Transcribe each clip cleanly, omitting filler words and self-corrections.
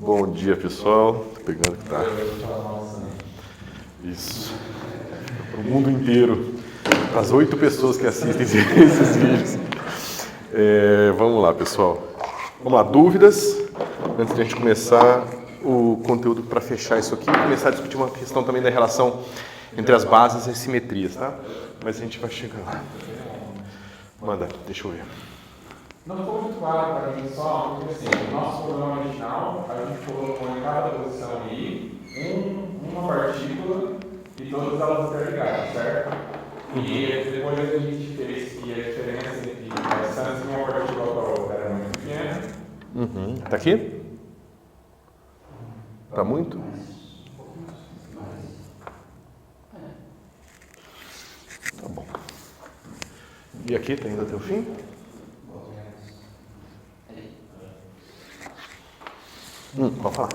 Bom dia, pessoal. Tô pegando que tá. Isso. Para o mundo inteiro. Para as 8 pessoas que assistem esses vídeos. Vamos lá, pessoal. Vamos lá, dúvidas? Antes de a gente começar o conteúdo para fechar isso aqui, começar a discutir uma questão também da relação entre as bases e as simetrias, tá? Mas a gente vai chegar lá. Manda, deixa eu ver. Não ficou muito claro para mim só, porque assim, no nosso programa original, a gente colocou em cada posição I uma partícula e todas elas interligadas, certo? E depois a gente fez que a diferença entre a distância de uma partícula para a outra era muito pequena. Tá aqui? Tá muito? Tá bom. E aqui, tá indo até o fim? Pode falar.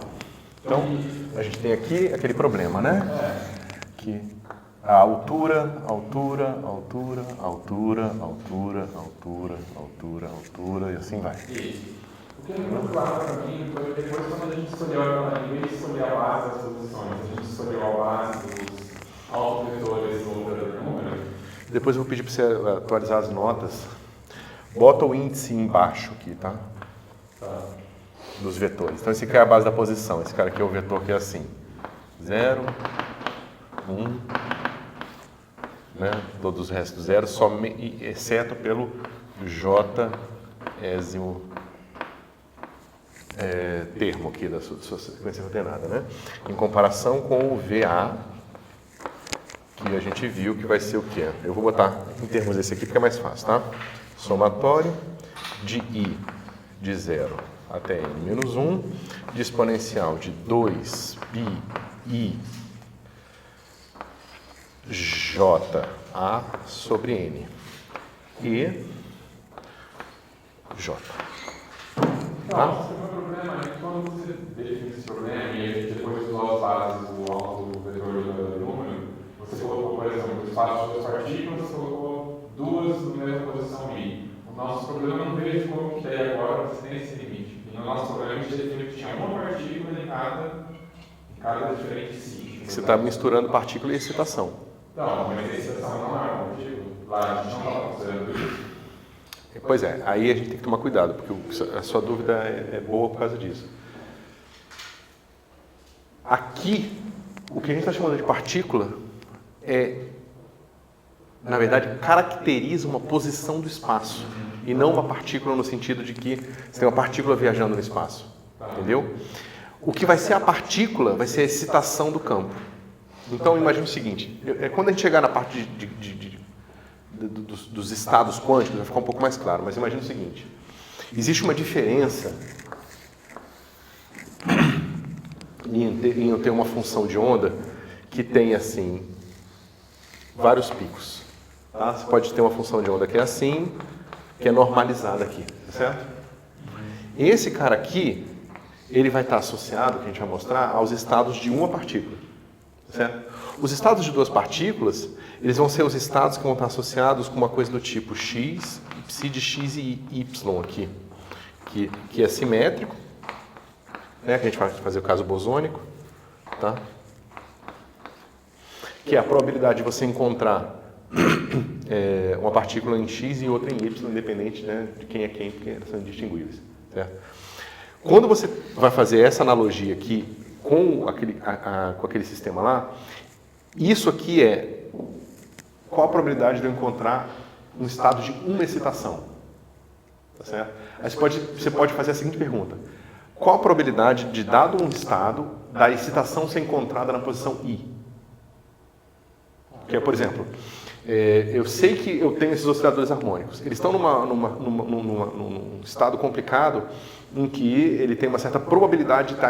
Então, a gente tem aqui aquele problema, né? Que a altura e assim vai. Isso. O que é muito claro para mim foi depois quando a gente escolheu, em vez de escolher a base das posições, a gente escolheu a base dos autovetores do operador número. Depois eu vou pedir para você atualizar as notas. Bota o índice embaixo aqui, tá? Dos vetores. Então esse aqui é a base da posição. Esse cara aqui é o vetor que é assim. 0, 1, né? Todos os restos zero, exceto pelo J-ésimo termo aqui da sua sequência ordenada, né? Em comparação com o VA, que a gente viu que vai ser o quê? Eu vou botar em termos desse aqui porque é mais fácil, tá? Somatório de I de 0 até n menos 1, de exponencial de 2 π I J A sobre N e J. Tá? O problema é que quando você define esse problema e depois usou as bases do autovetor do número, você colocou, por exemplo, o espaço de 2 partículas, você colocou 2 na mesma posição I. O nosso problema não vejo como que é agora, você tem esse limite. E no nosso problema a gente definiu que tinha uma partícula em cada diferente sítio. Você está misturando partícula e excitação. Não, mas a excitação não é uma partícula. Lá a gente não está considerando isso. Pois é, aí a gente tem que tomar cuidado, porque a sua dúvida é boa por causa disso. Aqui, o que a gente está chamando de partícula na verdade, caracteriza uma posição do espaço e não uma partícula no sentido de que você tem uma partícula viajando no espaço, entendeu? O que vai ser a partícula vai ser a excitação do campo. Então, imagine o seguinte, quando a gente chegar na parte dos estados quânticos, vai ficar um pouco mais claro, mas imagine o seguinte, existe uma diferença em eu ter uma função de onda que tem, assim, vários picos. Tá? Você pode ter uma função de onda que é assim, que é normalizada aqui, certo? Esse cara aqui, ele vai estar associado, que a gente vai mostrar, aos estados de uma partícula, certo? Os estados de 2 partículas, eles vão ser os estados que vão estar associados com uma coisa do tipo x, psi de x e y aqui, que é simétrico, né? Que a gente vai fazer o caso bosônico, tá? Que é a probabilidade de você encontrar uma partícula em x e outra em y, independente, né, de quem é quem, porque elas são indistinguíveis. Certo? Quando você vai fazer essa analogia aqui com aquele sistema lá, isso aqui qual a probabilidade de eu encontrar um estado de uma excitação? Tá certo? Aí você pode fazer a seguinte pergunta: qual a probabilidade de, dado um estado, da excitação ser encontrada na posição I? Que é, por exemplo, eu sei que eu tenho esses osciladores harmônicos. Eles estão num estado complicado em que ele tem uma certa probabilidade de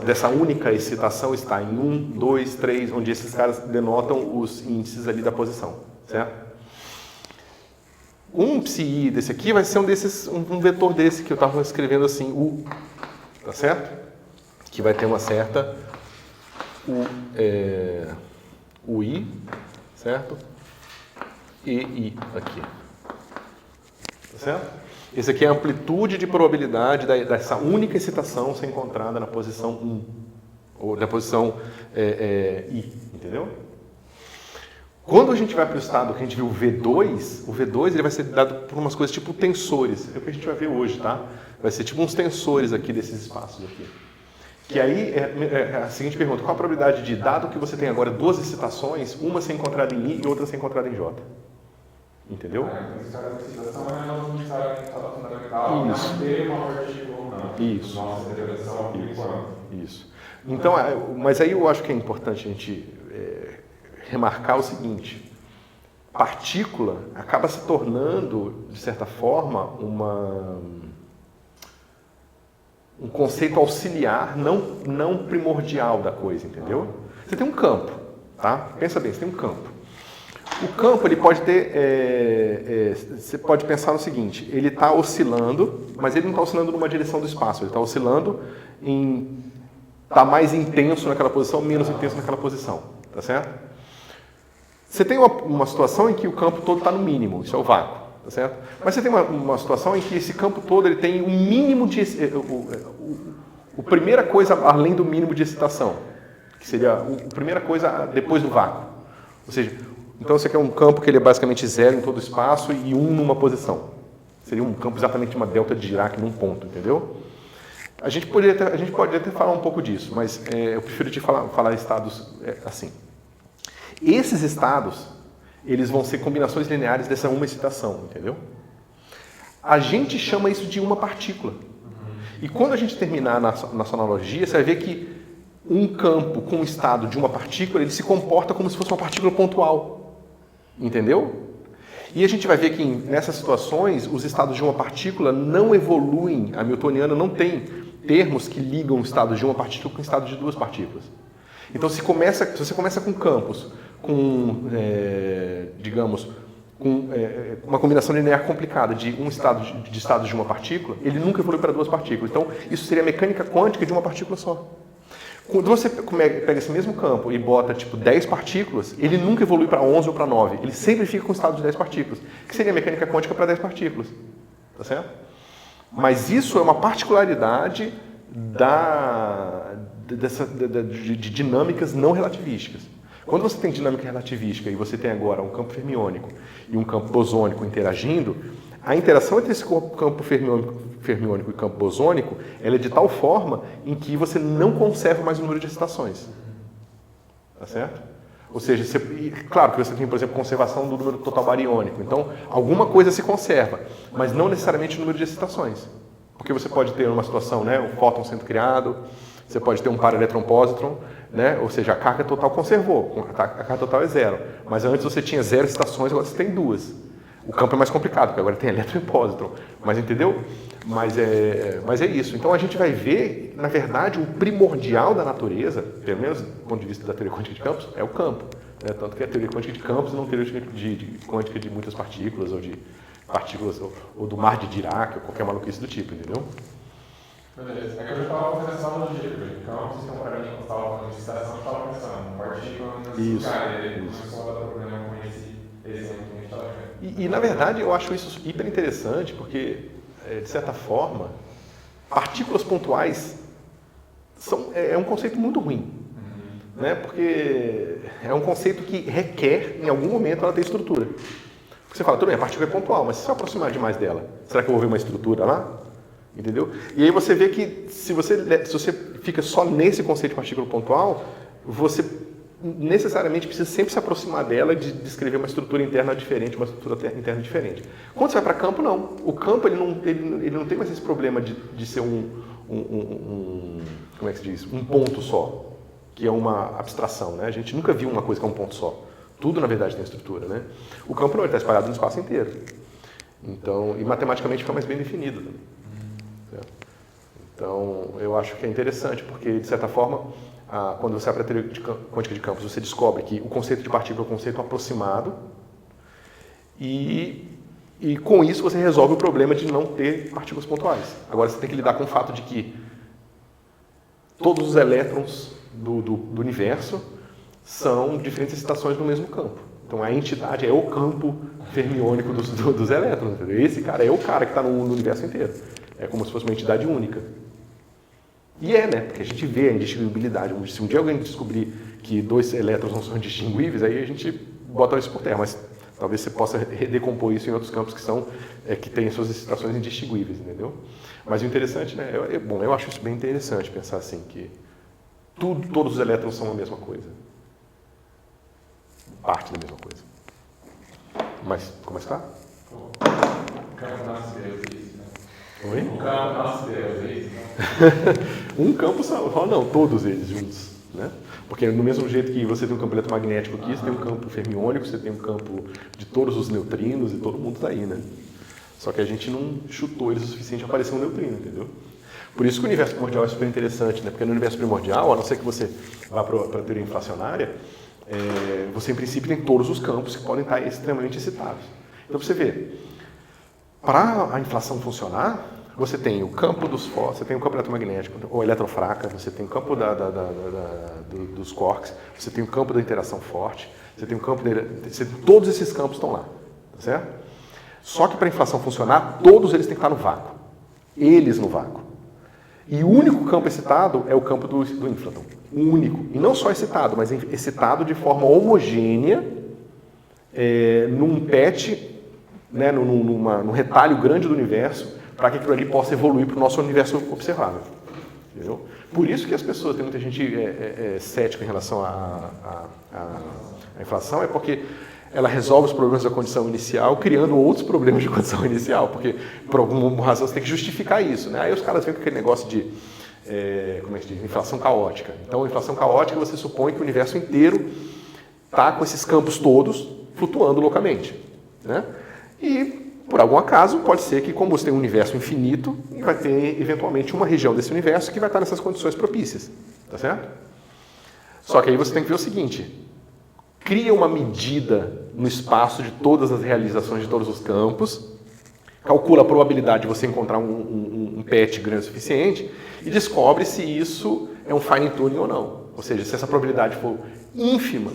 dessa única excitação estar em 1, 2, 3, onde esses caras denotam os índices ali da posição, certo? Um psi desse aqui vai ser um vetor desse que eu estava escrevendo assim, U, tá certo? Que vai ter uma certa UI, certo? E I aqui. Tá certo? Esse aqui é a amplitude de probabilidade dessa única excitação ser encontrada na posição 1, ou na posição I, entendeu? Quando a gente vai para o estado que a gente viu o V2 ele vai ser dado por umas coisas tipo tensores, é o que a gente vai ver hoje, tá? Vai ser tipo uns tensores aqui desses espaços aqui. Que aí é a seguinte pergunta: qual a probabilidade de, dado que você tem agora duas excitações, uma ser encontrada em I e outra ser encontrada em J? Entendeu? Então, esse cara da excitação é nós não sabemos em estado fundamental, não ter uma partícula ou não. Isso. Nossa interpretação por enquanto. Isso. Então, mas aí eu acho que é importante a gente remarcar o seguinte: partícula acaba se tornando, de certa forma, um conceito auxiliar, não primordial da coisa, entendeu? Você tem um campo, tá? Pensa bem, você tem um campo. O campo, ele pode ter, você pode pensar no seguinte: ele está oscilando, mas ele não está oscilando numa direção do espaço, ele está oscilando está mais intenso naquela posição, menos intenso naquela posição, tá certo? Você tem uma situação em que o campo todo está no mínimo, isso é o vácuo, tá certo? Mas você tem uma situação em que esse campo todo ele tem o mínimo de a primeira coisa além do mínimo de excitação, que seria a primeira coisa depois do vácuo. Ou seja, então você quer um campo que ele é basicamente zero em todo o espaço e 1 numa posição. Seria um campo exatamente uma delta de Dirac num ponto, entendeu? A gente pode até falar um pouco disso, mas eu prefiro te falar estados assim. Esses estados, eles vão ser combinações lineares dessa uma excitação, entendeu? A gente chama isso de uma partícula. E quando a gente terminar na sua analogia, você vai ver que um campo com o estado de uma partícula, ele se comporta como se fosse uma partícula pontual. Entendeu? E a gente vai ver que nessas situações, os estados de uma partícula não evoluem. A Hamiltoniana não tem termos que ligam o estado de uma partícula com o estado de duas partículas. Então, se você começa com campos com, digamos, com uma combinação linear complicada de um estado de estados de uma partícula, ele nunca evolui para duas partículas. Então, isso seria a mecânica quântica de uma partícula só. Quando você pega esse mesmo campo e bota tipo 10 partículas, ele nunca evolui para 11 ou para 9. Ele sempre fica com o estado de 10 partículas, que seria a mecânica quântica para 10 partículas. Tá certo? Mas isso é uma particularidade de dinâmicas não relativísticas. Quando você tem dinâmica relativística e você tem agora um campo fermiônico e um campo bosônico interagindo, a interação entre esse campo fermiônico e campo bosônico ela é de tal forma em que você não conserva mais o número de excitações. Tá certo? Ou seja, claro que você tem, por exemplo, conservação do número total bariônico. Então, alguma coisa se conserva, mas não necessariamente o número de excitações. Porque você pode ter uma situação, né, o fóton sendo criado, você pode ter um para-elétron-pósitron, né, ou seja, a carga total conservou, a carga total é zero. Mas antes você tinha 0 excitações, agora você tem 2. O campo é mais complicado, porque agora tem elétron e pósitron. Mas entendeu? Mas é isso. Então a gente vai ver, na verdade, o primordial da natureza, pelo menos do ponto de vista da teoria quântica de campos, é o campo. Né? Tanto que a teoria quântica de campos não é teoria quântica de muitas partículas, ou de partículas, ou do mar de Dirac, ou qualquer maluquice do tipo, entendeu? Beleza. É que eu já estava fazendo essa analogia, porque campos, então, para mim, quando eu estava falando de excitação, eu estava pensando, partícula nesse lugar, ele começou a dar problema com esse exemplo que a gente estava vendo. E, na verdade, eu acho isso hiper interessante, porque, de certa forma, partículas pontuais é um conceito muito ruim. Né? Porque é um conceito que requer, em algum momento, ela ter estrutura. Porque você fala, tudo bem, a partícula é pontual, mas se eu aproximar demais dela, será que eu vou ver uma estrutura lá? Entendeu? E aí você vê que se você fica só nesse conceito de partícula pontual, você necessariamente precisa sempre se aproximar dela de descrever uma estrutura interna diferente, uma estrutura interna diferente. Quando você vai para campo, não. O campo ele não tem mais esse problema de ser como é que se diz? Um ponto só, que é uma abstração. Né? A gente nunca viu uma coisa que é um ponto só. Tudo, na verdade, tem estrutura. Né? O campo não, ele está espalhado no espaço inteiro. Então, e matematicamente fica mais bem definido também. Então, eu acho que é interessante, porque, de certa forma, quando você abre a teoria quântica de campos, você descobre que o conceito de partícula é um conceito aproximado e com isso, você resolve o problema de não ter partículas pontuais. Agora, você tem que lidar com o fato de que todos os elétrons do universo são diferentes excitações no mesmo campo. Então a entidade é o campo fermiônico dos elétrons. Entendeu? Esse cara é o cara que está no universo inteiro. É como se fosse uma entidade única. E né? Porque a gente vê a indistinguibilidade. Se um dia alguém descobrir que 2 elétrons não são indistinguíveis, aí a gente bota isso por terra. Mas talvez você possa decompor isso em outros campos que têm suas excitações indistinguíveis, entendeu? Mas o interessante, né? Bom, eu acho isso bem interessante pensar assim, que todos os elétrons são a mesma coisa. Parte da mesma coisa. Mas, como é que está? O campo nasce Deus, né? Oi? O campo nasce Deus, né? Um campo só, não, todos eles juntos, né? Porque no mesmo jeito que você tem um campo eletromagnético aqui, você tem um campo fermiônico, você tem um campo de todos os neutrinos e todo mundo está aí, né? Só que a gente não chutou eles o suficiente para aparecer um neutrino, entendeu? Por isso que o universo primordial é super interessante, né? Porque no universo primordial, a não ser que você vá para a teoria inflacionária, você em princípio tem todos os campos que podem estar extremamente excitados. Então você vê, para a inflação funcionar, você tem o campo dos fósfores, você tem o campo eletromagnético, ou eletrofraca, você tem o campo dos quarks, você tem o campo da interação forte, você tem o campo todos esses campos estão lá, tá certo? Só que para a inflação funcionar, todos eles têm que estar no vácuo. Eles no vácuo. E o único campo excitado é o campo do inflaton. O único. E não só excitado, mas excitado de forma homogênea, num PET, né, num retalho grande do universo, para que aquilo ali possa evoluir para o nosso universo observável. Entendeu? Por isso que as pessoas, tem muita gente cética em relação à inflação, é porque ela resolve os problemas da condição inicial, criando outros problemas de condição inicial, porque por alguma razão você tem que justificar isso. Né? Aí os caras vêm com aquele negócio de, como é que diz? Inflação caótica. Então, inflação caótica, você supõe que o universo inteiro está com esses campos todos flutuando loucamente. Né? E, por algum acaso, pode ser que, como você tem um universo infinito, vai ter, eventualmente, uma região desse universo que vai estar nessas condições propícias. Tá certo? Só que aí você tem que ver o seguinte: cria uma medida no espaço de todas as realizações de todos os campos, calcula a probabilidade de você encontrar um PET grande o suficiente e descobre se isso é um fine tuning ou não. Ou seja, se essa probabilidade for ínfima,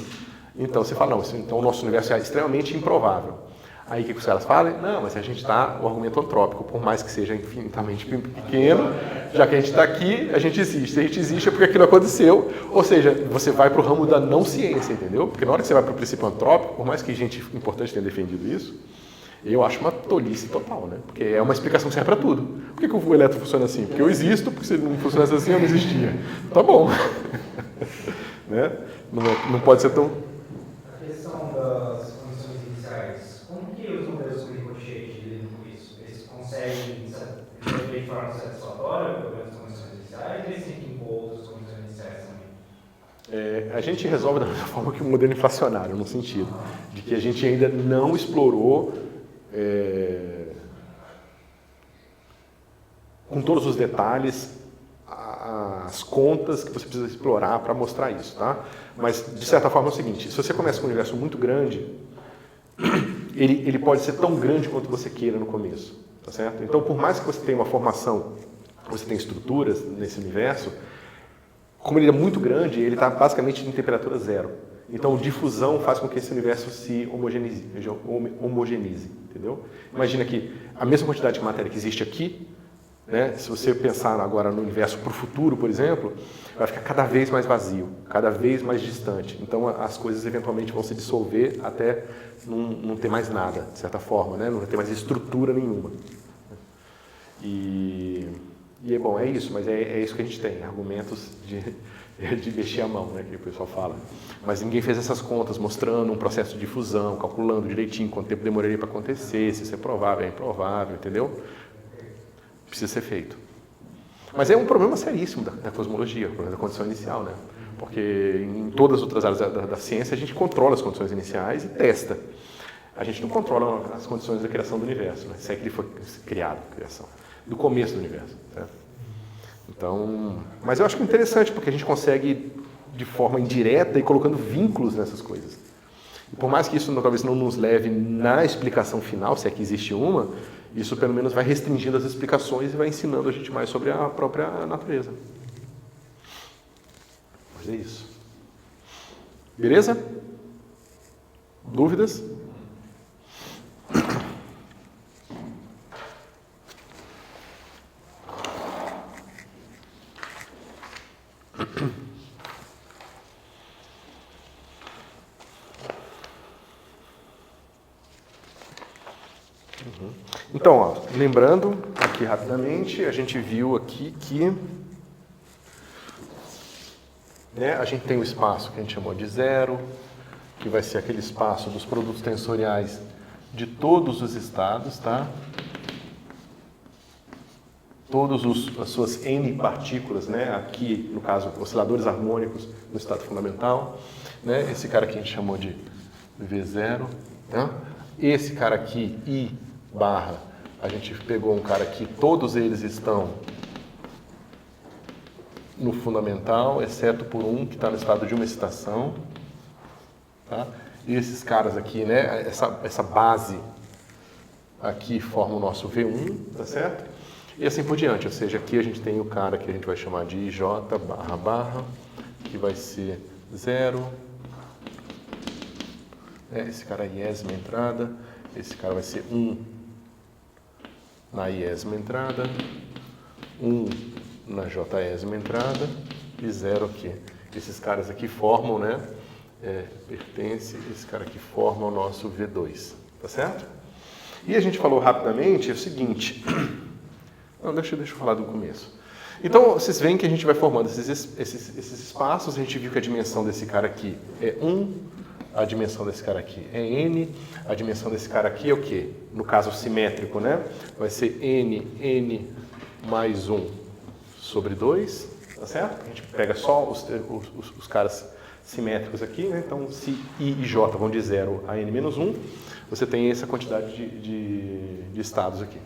então você fala, não, então o nosso universo é extremamente improvável. Aí o que os caras falam? Não, mas a gente está, o argumento antrópico, por mais que seja infinitamente pequeno, já que a gente está aqui, a gente existe. Se a gente existe é porque aquilo aconteceu, ou seja, você vai para o ramo da não ciência, entendeu? Porque na hora que você vai para o princípio antrópico, por mais que gente importante tenha defendido isso, eu acho uma tolice total, né? Porque é uma explicação que serve para tudo. Por que o elétron funciona assim? Porque eu existo, porque se ele não funcionasse assim, eu não existia. Tá bom. Né? Não pode ser tão... A questão das condições iniciais, como que os modelos com ricochete lidam com isso? Eles conseguem resolver de forma satisfatória o problema das condições iniciais ou eles têm que impor outras condições iniciais também? A gente resolve da mesma forma que o modelo inflacionário, no sentido de que a gente ainda não explorou com todos os detalhes as contas que você precisa explorar para mostrar isso, tá? Mas, de certa forma, é o seguinte: se você começa com um universo muito grande, ele pode ser tão grande quanto você queira no começo, tá certo? Então, por mais que você tenha uma formação, você tenha estruturas nesse universo, como ele é muito grande, ele está basicamente em temperatura zero. Então, difusão faz com que esse universo se homogeneize, entendeu? Imagina que a mesma quantidade de matéria que existe aqui, né, se você pensar agora no universo para o futuro, por exemplo, vai ficar cada vez mais vazio, cada vez mais distante. Então, as coisas eventualmente vão se dissolver até não ter mais nada, de certa forma, né? Não ter mais estrutura nenhuma. Bom, é isso, mas é isso que a gente tem, argumentos de mexer a mão, né, que o pessoal fala. Mas ninguém fez essas contas mostrando um processo de difusão, calculando direitinho quanto tempo demoraria para acontecer, se isso é provável, é improvável, entendeu? Precisa ser feito. Mas é um problema seríssimo da cosmologia, o problema da condição inicial, né? Porque em todas as outras áreas da ciência a gente controla as condições iniciais e testa. A gente não controla as condições da criação do universo, né? Se é que ele foi criado, a criação, do começo do universo, certo? Então, mas eu acho interessante porque a gente consegue, de forma indireta, ir colocando vínculos nessas coisas. E por mais que isso talvez não nos leve na explicação final, se é que existe uma, isso pelo menos vai restringindo as explicações e vai ensinando a gente mais sobre a própria natureza. Mas é isso. Beleza? Dúvidas? Então, ó, lembrando aqui rapidamente, a gente viu aqui que a gente tem o espaço que a gente chamou de zero, que vai ser aquele espaço dos produtos tensoriais de todos os estados, tá? Todas as suas N partículas, né? Aqui, no caso, osciladores harmônicos no estado fundamental, né? Esse cara aqui a gente chamou de V0, né? Esse cara aqui, I barra, a gente pegou um cara aqui, todos eles estão no fundamental, exceto por um que está no estado de uma excitação, tá? E esses caras aqui, né? Essa base aqui forma o nosso V1, tá certo? E assim por diante, ou seja, aqui a gente tem o cara que a gente vai chamar de IJ barra barra, que vai ser 0. Esse cara é iésima entrada, esse cara vai ser 1 na iésima entrada, 1 na Jésima entrada e 0 aqui. Esses caras aqui formam, né? Pertence, esse cara aqui forma o nosso V2, tá certo? E a gente falou rapidamente o seguinte... Não, deixa eu falar do começo. Então, vocês veem que a gente vai formando esses espaços, a gente viu que a dimensão desse cara aqui é 1, a dimensão desse cara aqui é N, a dimensão desse cara aqui é o quê? No caso simétrico, né? Vai ser N mais 1 sobre 2, tá certo? A gente pega só os caras simétricos aqui, né? Então, se I e J vão de 0 a N menos 1, você tem essa quantidade de estados aqui.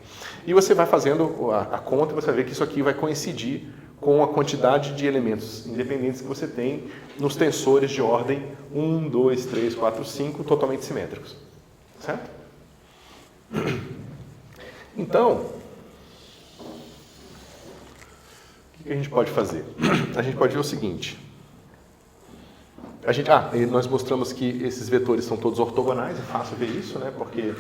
E você vai fazendo a conta e você vai ver que isso aqui vai coincidir com a quantidade de elementos independentes que você tem nos tensores de ordem 1, 2, 3, 4, 5, totalmente simétricos. Certo? Então, o que a gente pode fazer? A gente pode ver o seguinte. Nós mostramos que esses vetores são todos ortogonais, é fácil ver isso, né? Porque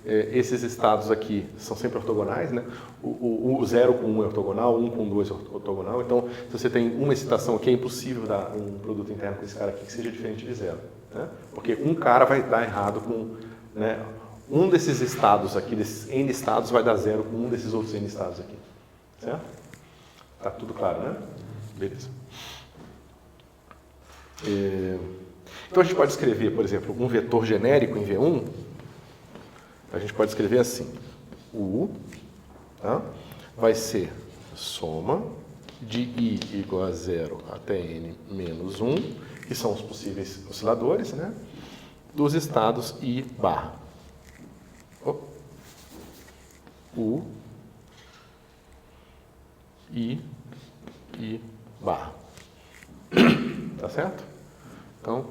esses estados aqui são sempre ortogonais, né? O 0 com 1 é ortogonal, 1 com 2 é ortogonal. Então, se você tem uma excitação aqui, é impossível dar um produto interno com esse cara aqui que seja diferente de 0. Né? Porque um cara vai dar errado com... Né? Um desses estados aqui, desses N estados, vai dar 0 com um desses outros N estados aqui. Certo? Tá tudo claro, né? Beleza. Então a gente pode escrever, por exemplo, um vetor genérico em V1, a gente pode escrever assim, U, tá? Vai ser soma de I igual a 0 até N menos 1, que são os possíveis osciladores, né? Dos estados I barra. U, I barra. Tá certo? Então,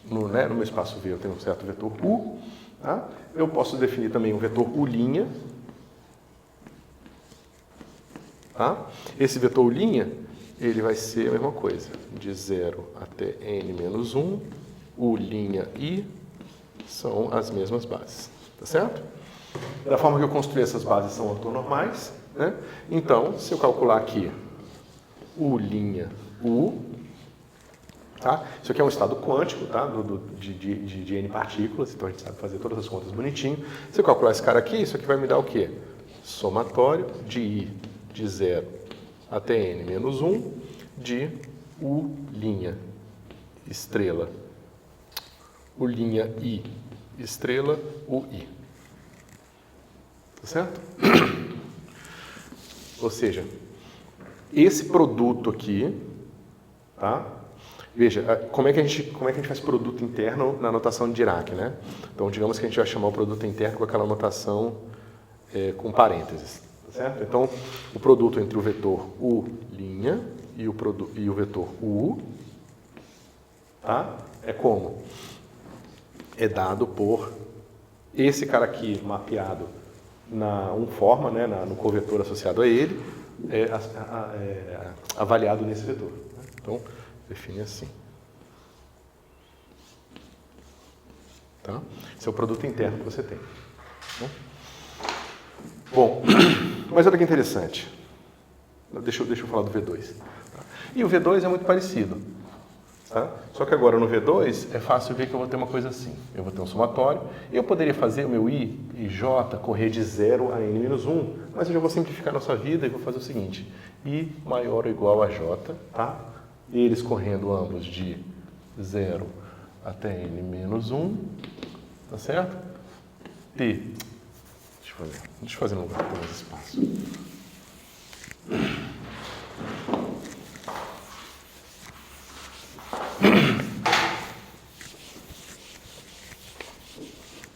no meu espaço V eu tenho um certo vetor U. Tá? Eu posso definir também um vetor U'. Tá? Esse vetor U', ele vai ser a mesma coisa. De 0 até N menos 1, U', são as mesmas bases. Tá certo? Da forma que eu construí essas bases são ortonormais. Né? Então, se eu calcular aqui U', tá? Isso aqui é um estado quântico, tá? de N partículas, então a gente sabe fazer todas as contas bonitinho. Se eu calcular esse cara aqui, isso aqui vai me dar o quê? Somatório de I de 0 até N menos 1 de U' estrela. I estrela, UI. Tá certo? Ou seja, esse produto aqui, tá? Veja, como é que a gente faz produto interno na notação de Dirac, né? Então, digamos que a gente vai chamar o produto interno com aquela notação com parênteses, tá certo? Então, o produto entre o vetor U' e o vetor U, tá? É como? É dado por esse cara aqui mapeado na forma, né? No covetor associado a ele, avaliado nesse vetor. Né? Então, define assim. Tá? Esse é o produto interno que você tem. Bom, mas olha que interessante. Deixa eu falar do V2. Tá? E o V2 é muito parecido. Tá? Só que agora no V2 é fácil ver que eu vou ter uma coisa assim. Eu vou ter um somatório. Eu poderia fazer o meu I e J correr de 0 a N-1, mas eu já vou simplificar a nossa vida e vou fazer o seguinte. I maior ou igual a J, tá? Eles correndo ambos de 0 até N-1, tá certo? T. Deixa eu fazer um lugar que tem mais espaço.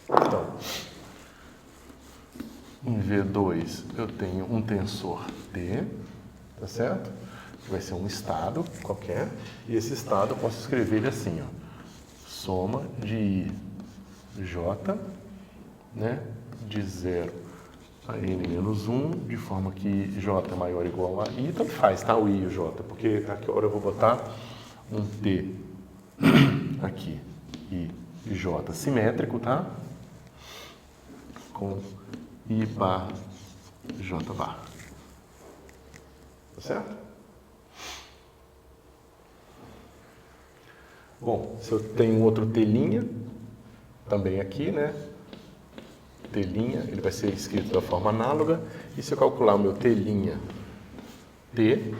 Então, em V2 eu tenho um tensor T, tá certo? Que vai ser um estado qualquer. E esse estado eu posso escrever ele assim, ó. Soma de I, J, né? De 0 a N-1, de forma que J é maior ou igual a I, tanto faz, tá? O I e o J, porque aqui agora eu vou botar um T aqui, I e J simétrico, tá? Com I bar, J bar. Tá certo? Bom, se eu tenho outro T', também aqui, né? T', ele vai ser escrito da forma análoga. E se eu calcular o meu T', T,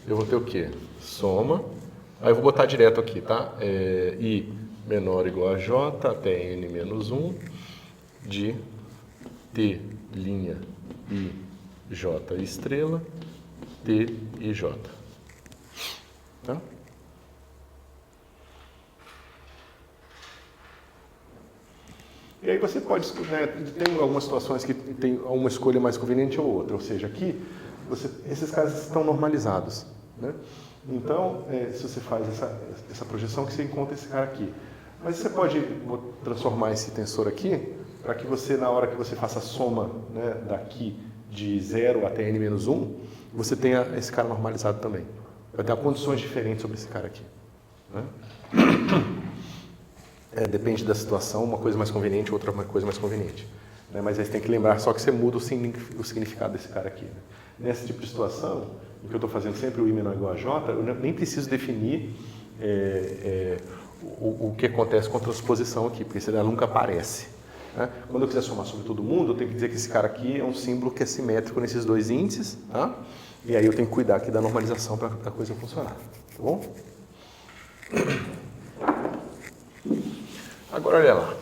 eu vou ter o quê? Soma. Aí eu vou botar direto aqui, tá? I menor ou igual a J até N-1 de T', I, J estrela, T e J. Tá? E aí você pode, né, tem algumas situações que tem uma escolha mais conveniente ou outra, ou seja, aqui esses casos estão normalizados, né? Então, se você faz essa projeção, que você encontra esse cara aqui. Mas você pode transformar esse tensor aqui para que você, na hora que você faça a soma, né, daqui de 0 até N-1, você tenha esse cara normalizado também. Vai ter condições diferentes sobre esse cara aqui, né? Depende da situação, uma coisa mais conveniente, outra coisa mais conveniente. Né? Mas aí você tem que lembrar só que você muda o significado desse cara aqui. Né? Nesse tipo de situação, em que eu estou fazendo sempre o I menor igual a J, eu nem preciso definir o que acontece com a transposição aqui, porque ela nunca aparece. Né? Quando eu quiser somar sobre todo mundo, eu tenho que dizer que esse cara aqui é um símbolo que é simétrico nesses dois índices, tá? E aí eu tenho que cuidar aqui da normalização para a coisa funcionar. Tá bom? Agora olha lá.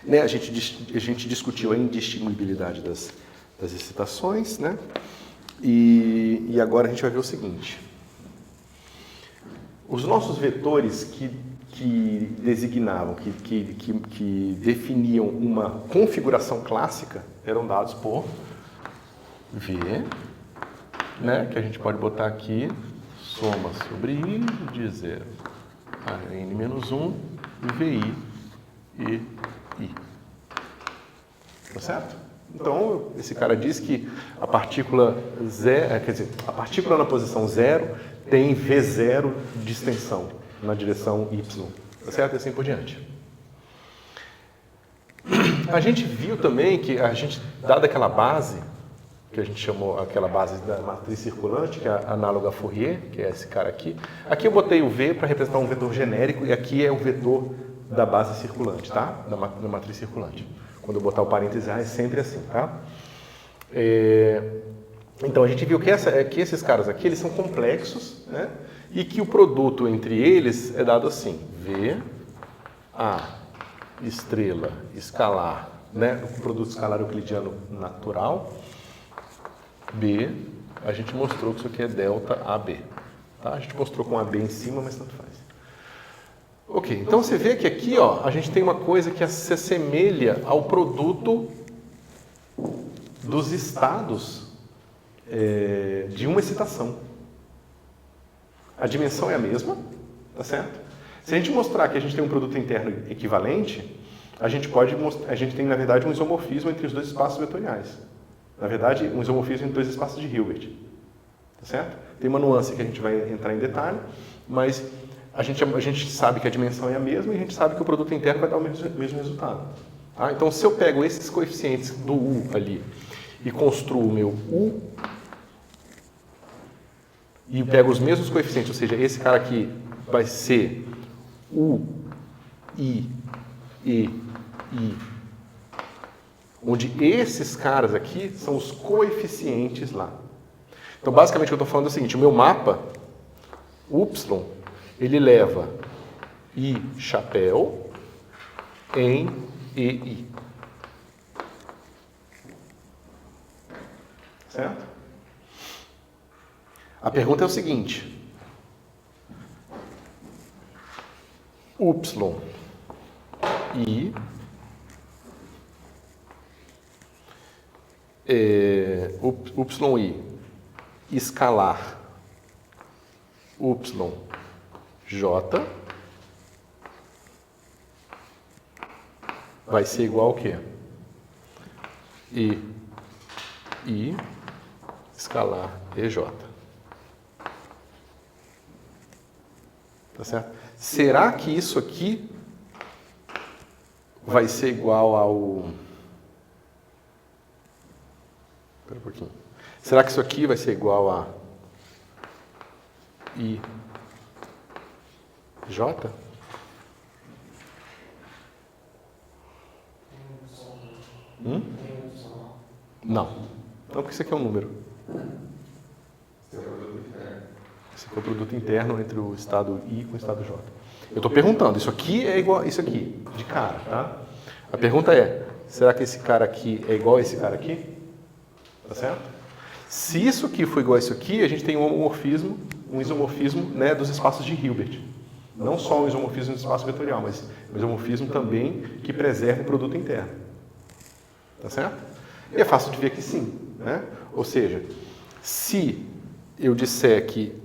Né, a gente discutiu a indistinguibilidade das excitações, né? E agora a gente vai ver o seguinte. Os nossos vetores que designavam, que definiam uma configuração clássica, eram dados por V, né, que a gente pode botar aqui, soma sobre I de 0 a N-1, VI e I. Tá certo? Então, esse cara diz que a partícula a partícula na posição 0 tem V0 de extensão na direção Y, tá certo? E assim por diante. A gente viu também que dada aquela base, que a gente chamou aquela base da matriz circulante, que é análoga a Fourier, que é esse cara aqui. Aqui eu botei o V para representar um vetor genérico e aqui é o vetor da base circulante, tá? Da matriz circulante. Quando eu botar o parêntese A é sempre assim, tá? Então a gente viu que esses caras aqui, eles são complexos, né? E que o produto entre eles é dado assim, V, A, estrela, escalar, né? O produto escalar euclidiano natural, B, a gente mostrou que isso aqui é delta AB. Tá? A gente mostrou com AB em cima, mas tanto faz. Ok, então você vê que aqui ó, a gente tem uma coisa que se assemelha ao produto dos estados de uma excitação. A dimensão é a mesma, tá certo? Se a gente mostrar que a gente tem um produto interno equivalente, a gente tem, na verdade, um isomorfismo entre os dois espaços vetoriais. Na verdade, um isomorfismo entre dois espaços de Hilbert. Tá certo? Tem uma nuance que a gente vai entrar em detalhe, mas a gente sabe que a dimensão é a mesma e a gente sabe que o produto interno vai dar o mesmo resultado. Tá? Então, se eu pego esses coeficientes do U ali e construo o meu U, e pego os mesmos coeficientes, ou seja, esse cara aqui vai ser U, I, E, I, onde esses caras aqui são os coeficientes lá. Então, basicamente, o que eu estou falando é o seguinte, o meu mapa, Y, ele leva I, chapéu, em EI. Certo? A pergunta é o seguinte, Y, I, YI, escalar, YJ, vai ser igual ao quê? I, escalar, EJ. Tá certo? Será que isso aqui vai ser igual ao... Espera um pouquinho. Será que isso aqui vai ser igual a I, J? Não. Não, porque isso aqui é um número. Esse aqui é o produto interno entre o estado I com o estado J. Eu estou perguntando, isso aqui é igual a isso aqui, de cara, tá? A pergunta é, será que esse cara aqui é igual a esse cara aqui? Tá certo? Se isso aqui for igual a isso aqui, a gente tem um isomorfismo, né, dos espaços de Hilbert. Não só um isomorfismo do espaço vetorial, mas um isomorfismo também que preserva o produto interno. Tá certo? E é fácil de ver que sim, né? Ou seja, se eu disser que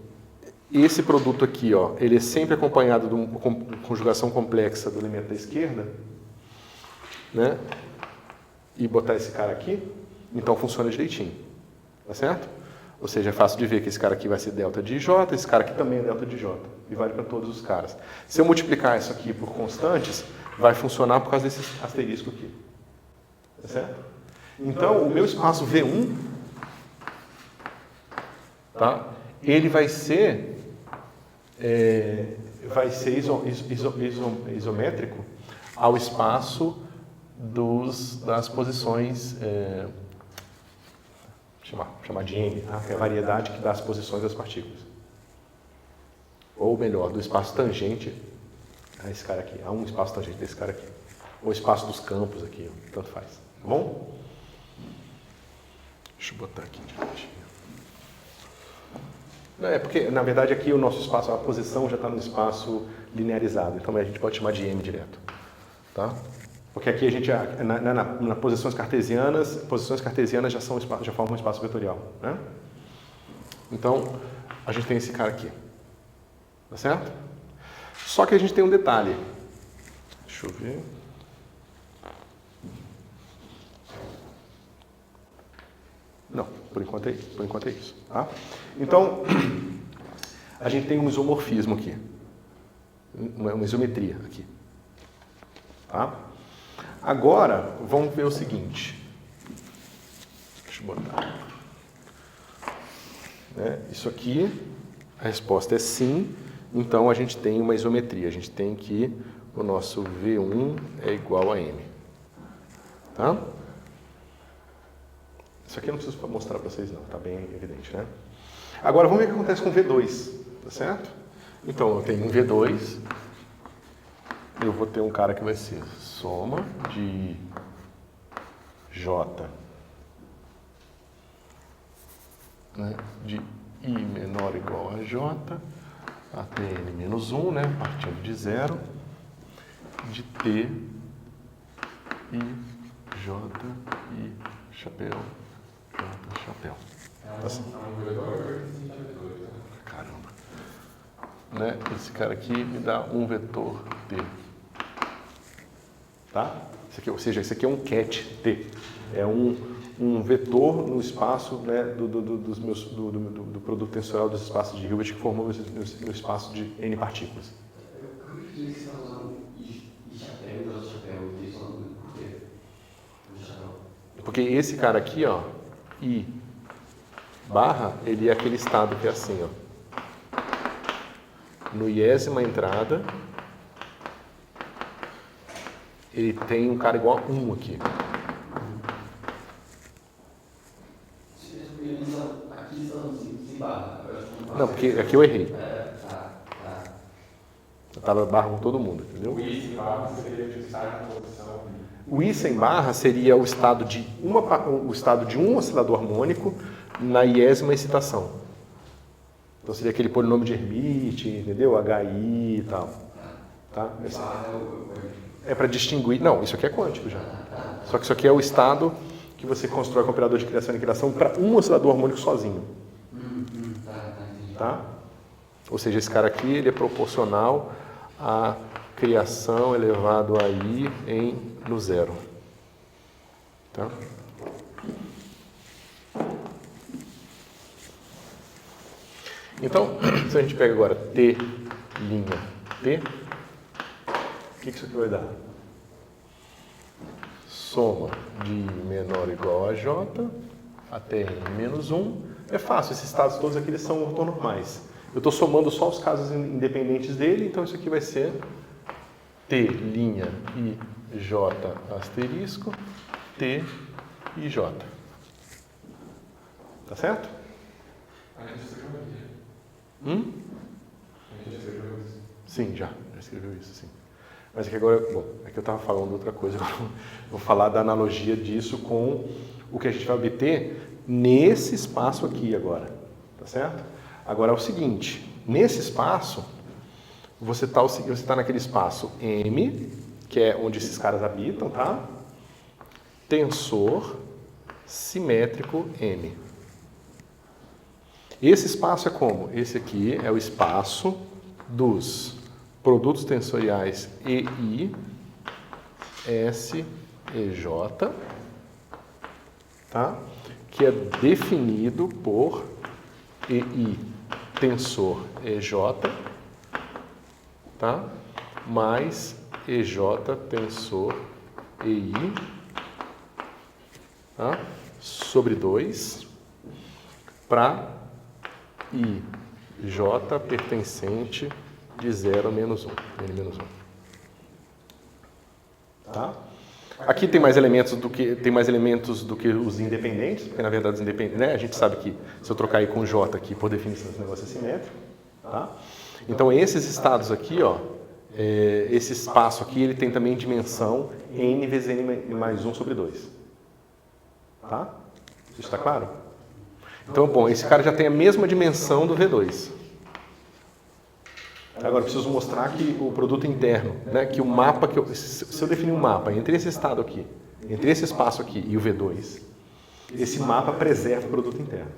esse produto aqui, ó, ele é sempre acompanhado de uma conjugação complexa do elemento da esquerda, né? E botar esse cara aqui, então funciona direitinho. Tá certo? Ou seja, é fácil de ver que esse cara aqui vai ser delta de J, esse cara aqui também é delta de J. E vale para todos os caras. Se eu multiplicar isso aqui por constantes, vai funcionar por causa desse asterisco aqui. Tá certo? Então, o meu espaço V1, tá? Ele vai ser isométrico ao espaço das posições, chamar de M, tá? Que é a variedade que dá as posições das partículas. Ou melhor, do espaço tangente a esse cara aqui, a um espaço tangente desse cara aqui. Ou espaço dos campos aqui, tanto faz. Tá bom? Deixa eu botar aqui direitinho. É porque, na verdade, aqui o nosso espaço, a posição já está no espaço linearizado, então a gente pode chamar de M direto. Tá? Porque aqui a gente, na posições cartesianas já formam um espaço vetorial. Né? Então, a gente tem esse cara aqui. Tá certo? Só que a gente tem um detalhe. Deixa eu ver. Não, por enquanto é isso. Tá? Então, a gente tem um isomorfismo aqui. Uma isometria aqui. Tá? Agora, vamos ver o seguinte. Deixa eu botar. Isso aqui, a resposta é sim. Então, a gente tem uma isometria. A gente tem que o nosso V1 é igual a M. Tá? Isso aqui eu não preciso mostrar para vocês não, está bem evidente, né? Agora vamos ver o que acontece com o V2, tá certo? Então eu tenho um V2, eu vou ter um cara que vai ser soma de J, né, de I menor ou igual a J, até N menos 1, né, partindo de 0, de T, I, J, I, chapéu. Chapéu. Caramba. Né? Esse cara aqui me dá um vetor T. Tá? Isso aqui, ou seja, isso aqui é um ket T. É um vetor no espaço, né, do produto tensorial dos espaços de Hilbert que formou no espaço de N partículas. Eu acredito que você está usando I chapéu e J chapéu. E isso por quê? Porque esse cara aqui, ó, I barra, ele é aquele estado que é assim, ó. No iésima entrada, ele tem um cara igual a 1 aqui. Aqui estão sem barra. Não, porque aqui eu errei. Tá. Eu tava barra com todo mundo, entendeu? O I sem barra seria de estar na posição. O I sem barra seria o estado de um oscilador harmônico na iésima excitação. Então seria aquele polinômio de Hermite, entendeu? HI e tal. Tá? É para distinguir. Não, isso aqui é quântico já. Só que isso aqui é o estado que você constrói com o operador de criação e aniquilação para um oscilador harmônico sozinho. Tá? Ou seja, esse cara aqui ele é proporcional à criação elevado a I no zero. Tá? Então, se a gente pega agora T', T, o que isso aqui vai dar? Soma de menor ou igual a J até N menos 1. É fácil, esses estados todos aqui eles são ortonormais. Eu estou somando só os casos independentes dele, então isso aqui vai ser T' I J asterisco T I J. Tá certo? A gente escreveu aqui. A gente escreveu isso. Sim, já escreveu isso, sim. Mas é que agora, bom, é que eu estava falando outra coisa, agora eu vou falar da analogia disso com o que a gente vai obter nesse espaço aqui agora, tá certo? Agora é o seguinte, nesse espaço, você tá naquele espaço M, que é onde esses caras habitam, tá? Tensor simétrico M. Esse espaço é como? Esse aqui é o espaço dos produtos tensoriais EI, S e J, tá? Que é definido por EI tensor EJ, tá? Mais EJ tensor EI, tá? Sobre 2 para IJ pertencente de 0 a menos 1, N menos 1. Tá? Aqui tem mais elementos do que os independentes, porque na verdade os independentes, né? A gente sabe que se eu trocar I com J aqui, por definição esse negócio é simétrico, tá? Então esses estados aqui, ó, esse espaço aqui, ele tem também dimensão N vezes N mais 1 sobre 2. Tá? Isso está claro? Então, bom, esse cara já tem a mesma dimensão do V2. Agora, eu preciso mostrar que o produto interno, né, que o mapa, se eu definir um mapa entre esse estado aqui, entre esse espaço aqui e o V2, esse mapa preserva o produto interno.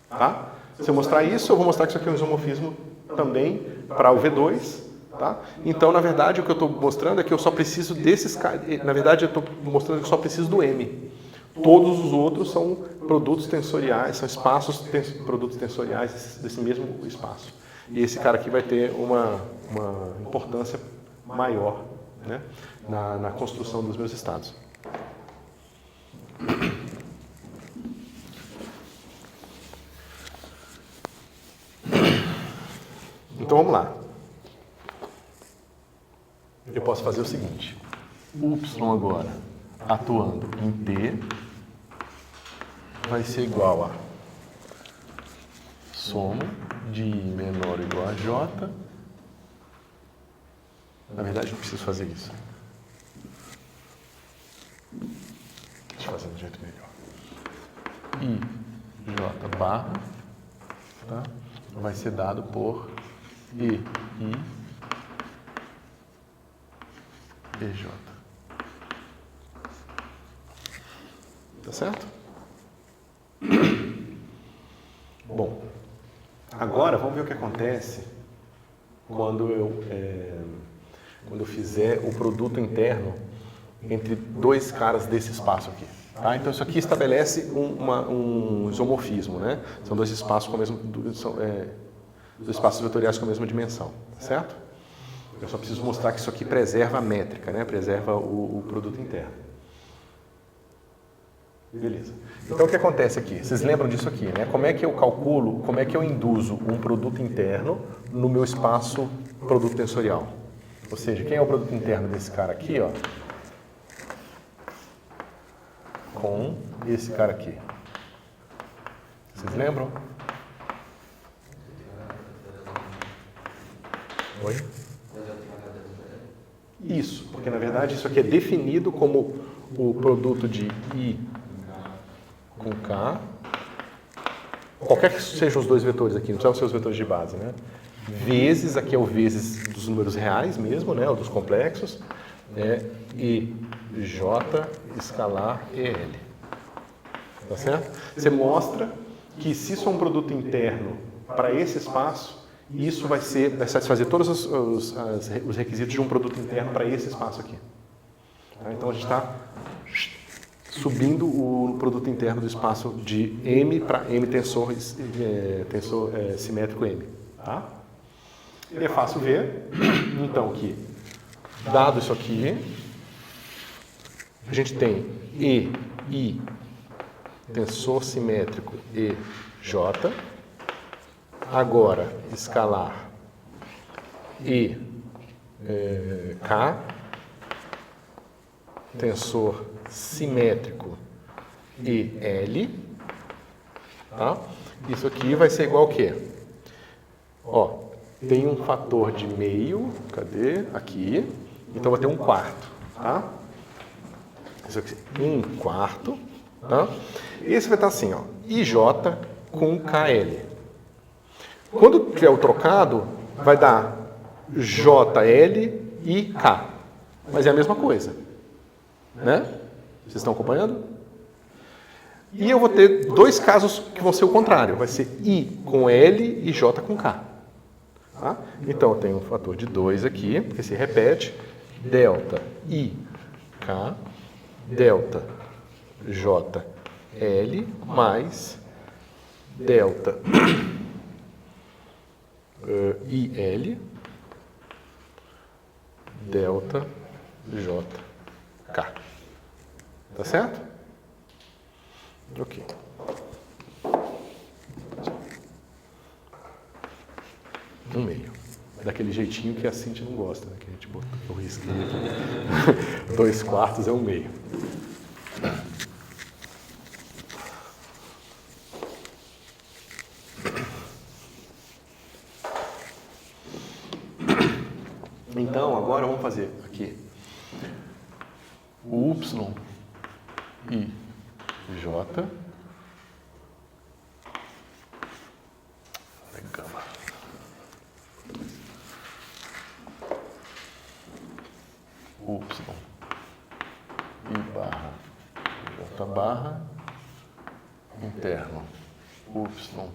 Tá? Se eu mostrar isso, eu vou mostrar que isso aqui é um isomorfismo também para o V2. Tá? Então, na verdade, o que eu estou mostrando é que eu só preciso desses caras. Na verdade, eu estou mostrando que eu só preciso do M. Todos os outros são produtos tensoriais, são produtos tensoriais desse mesmo espaço. E esse cara aqui vai ter uma importância maior, né, na construção dos meus estados. Então vamos lá. Eu posso fazer o seguinte: Y agora atuando em T vai ser igual a soma de I menor ou igual a J. Na verdade, não preciso fazer isso. Deixa eu fazer do jeito melhor. I, J barra, tá? Vai ser dado por E, I, EJ. Tá certo? Bom, agora vamos ver o que acontece quando eu fizer o produto interno entre dois caras desse espaço aqui. Tá? Então isso aqui estabelece um isomorfismo, né? São dois espaços com a mesma, dois espaços vetoriais com a mesma dimensão, tá certo? Eu só preciso mostrar que isso aqui preserva a métrica, né? Preserva o produto interno. Beleza. Então o que acontece aqui? Vocês lembram disso aqui, né? Como é que eu calculo, como é que eu induzo um produto interno no meu espaço produto tensorial? Ou seja, quem é o produto interno desse cara aqui, ó? Com esse cara aqui. Vocês lembram? Oi? Isso, porque na verdade isso aqui é definido como o produto de I com K, qualquer que sejam os dois vetores aqui, não precisam ser os vetores de base, né? Vezes, aqui é o vezes dos números reais mesmo, né? Ou dos complexos, E, J, escalar, EL. Tá certo? Você mostra que se isso é um produto interno para esse espaço, isso vai satisfazer todos os requisitos de um produto interno para esse espaço aqui. Tá? Então a gente está subindo o produto interno do espaço de M para M tensor simétrico M. Tá? E é fácil ver, então, que, dado isso aqui, a gente tem E, I, tensor simétrico E, J. Agora, escalar E, K, tensor simétrico E, L. Tá? Isso aqui vai ser igual ao quê? Ó, tem um fator de meio, cadê? Aqui. Então vai ter um quarto, tá? Isso aqui, um quarto, tá? Esse vai estar assim, ó, IJ com KL. Quando tiver o trocado, vai dar JL e K. Mas é a mesma coisa, né? Vocês estão acompanhando? E eu vou ter dois casos que vão ser o contrário. Vai ser I com L e J com K. Tá? Então, eu tenho um fator de 2 aqui, que se repete. Delta I, K, delta J, L, mais delta IL, delta J, K. Tá certo? Ok. Um meio. Daquele jeitinho que a Cintia não gosta, né? Que a gente botou, eu risquei aqui. 2 quartos é um meio. Então, agora vamos fazer aqui o Y e J. Gama. Y e barra J barra interno Y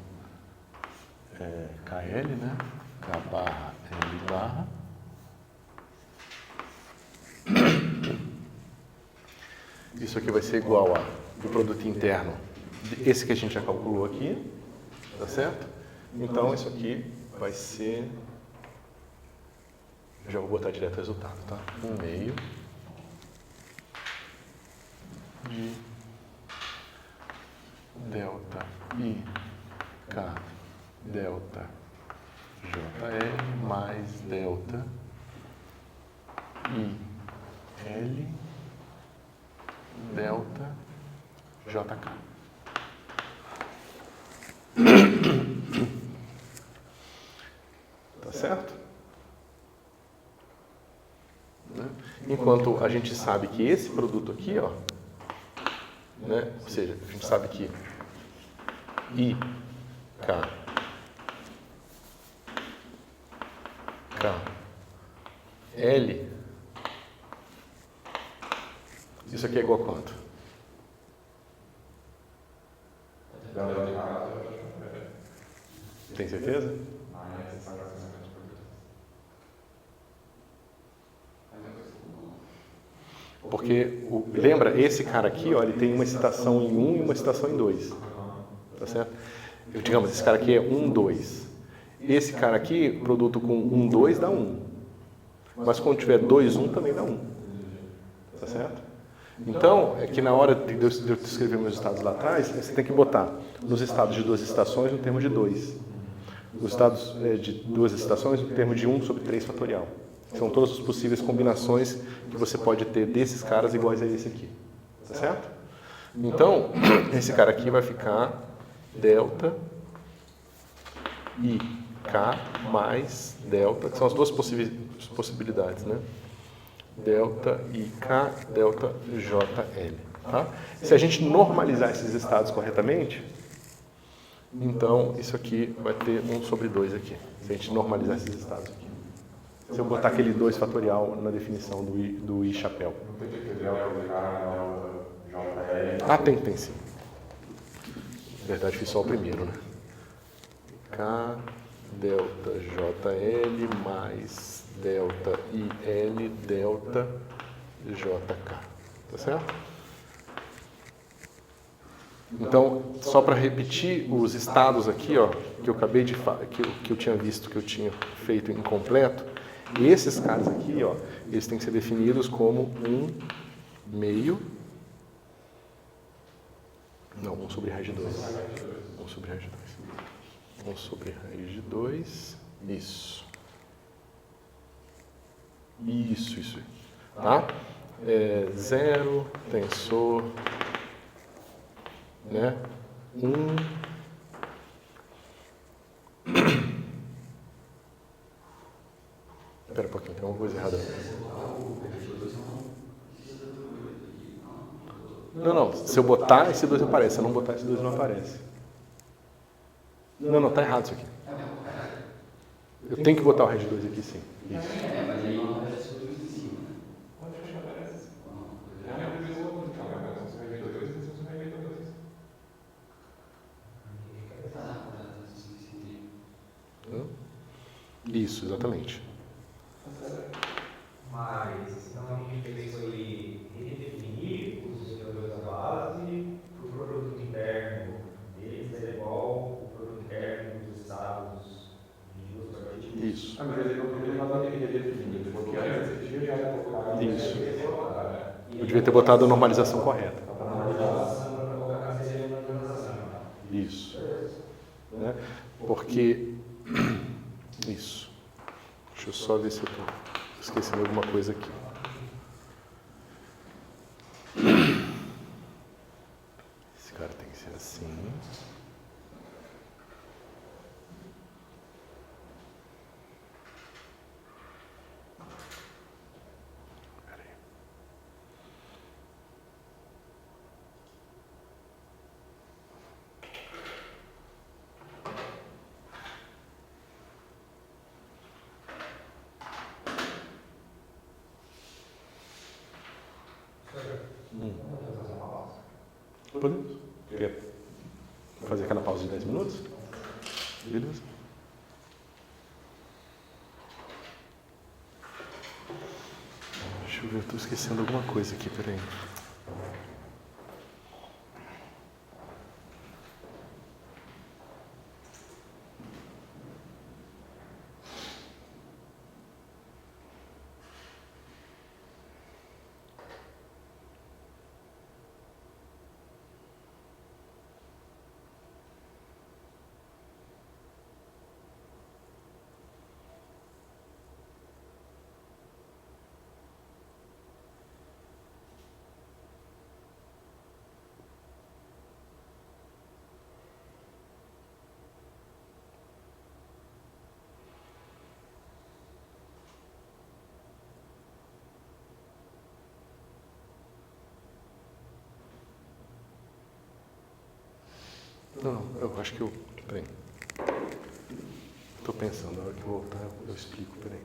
KL, né? K barra L barra. Isso aqui vai ser igual a o produto interno, esse que a gente já calculou aqui, tá certo? Então isso aqui vai ser, já vou botar direto o resultado, tá? 1 meio de delta I K delta JL mais delta I L delta JK. Tá certo? Enquanto a gente sabe que esse produto aqui, ó, né? Ou seja, a gente sabe que I, K, K, L, isso aqui é igual a quanto? Tem certeza? Porque, lembra, esse cara aqui, ó, ele tem uma excitação em 1 e uma excitação em 2. Tá certo? Digamos, esse cara aqui é 1, 2. Esse cara aqui, produto com 1, 2 dá 1. Mas quando tiver 2, 1 também dá 1. Tá certo? Então, é que na hora de eu descrever meus estados lá atrás, você tem que botar nos estados de 2 estações no termo de 2. Nos estados de 2 estações no termo de 1 sobre 3 fatorial. São todas as possíveis combinações que você pode ter desses caras iguais a esse aqui. Tá certo? Então, esse cara aqui vai ficar delta IK mais delta, que são as duas possibilidades, né? Delta IK, delta JL. Tá? Se a gente normalizar esses estados corretamente, então isso aqui vai ter 1 sobre 2 aqui. Se a gente normalizar esses estados aqui. Se eu botar aquele 2 fatorial na definição do I chapéu. Não tem que ter delta IK, JL. Ah, tem sim. Na verdade, fiz só o primeiro, né? K, delta JL mais delta IL, delta JK. Tá certo? Então, só para repetir os estados aqui, ó, que eu acabei de que eu tinha visto que eu tinha feito incompleto, esses caras aqui, ó, eles têm que ser definidos como 1 meio. Não, 1 sobre raiz de 2. 1 sobre raiz de 2. 1 sobre raiz de 2. Isso. Isso. Tá? Zero, tensor, né? 1. Espera um pouquinho, tem uma coisa errada. Não. Se eu botar, esse 2 aparece. Se eu não botar, esse 2 não aparece. Não, tá errado isso aqui. Eu tenho que botar o raiz de 2 aqui, sim. Isso. Mas aí não aparece o 2 em cima, né? Onde que aparece? É a mesma coisa, então, é você vai ver 2 e você vai ver 2. Isso, exatamente. Mas então a gente fez foi redefinir os operadores da base para o produto interno deles ser igual ao produto interno dos estados de duas partículas. Isso. Ah, mas ele não tem nada redefinido, porque antes existia já era colocado. Isso. Eu devia ter botado a normalização correta. A normalização para colocar seria uma normalização. Isso. Né? Porque. Isso. Deixa eu só ver se eu estou esquecendo alguma coisa aqui. Esse cara tem que ser assim. Espera aí. Podemos? Quer fazer aquela pausa de 10 minutos? Beleza? Deixa eu ver, eu estou esquecendo alguma coisa aqui, peraí. Não, eu acho que eu. Peraí. Estou pensando, na hora que eu voltar eu explico, peraí.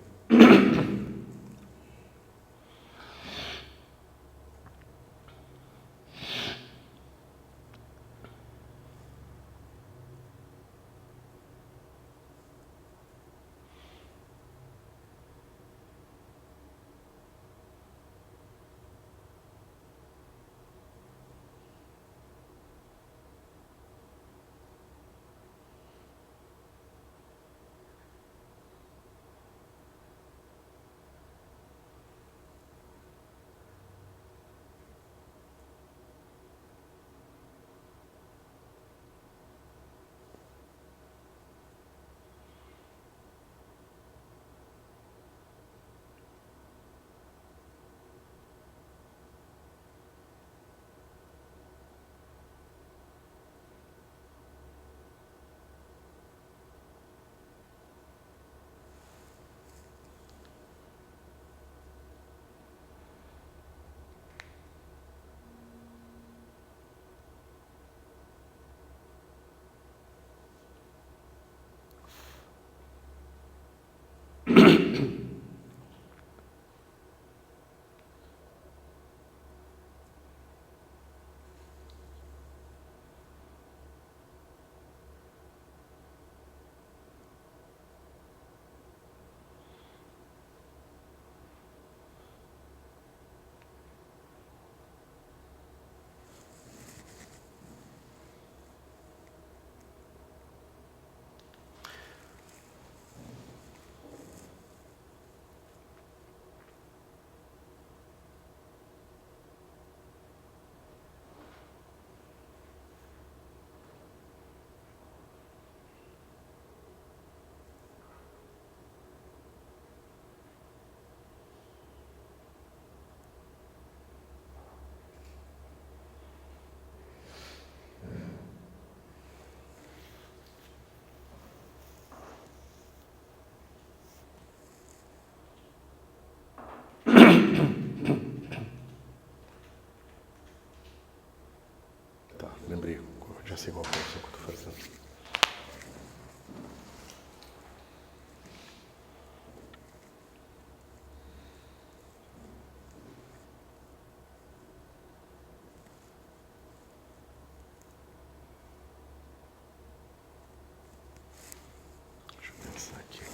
ser igual a função que eu estou fazendo. Deixa eu pensar aqui.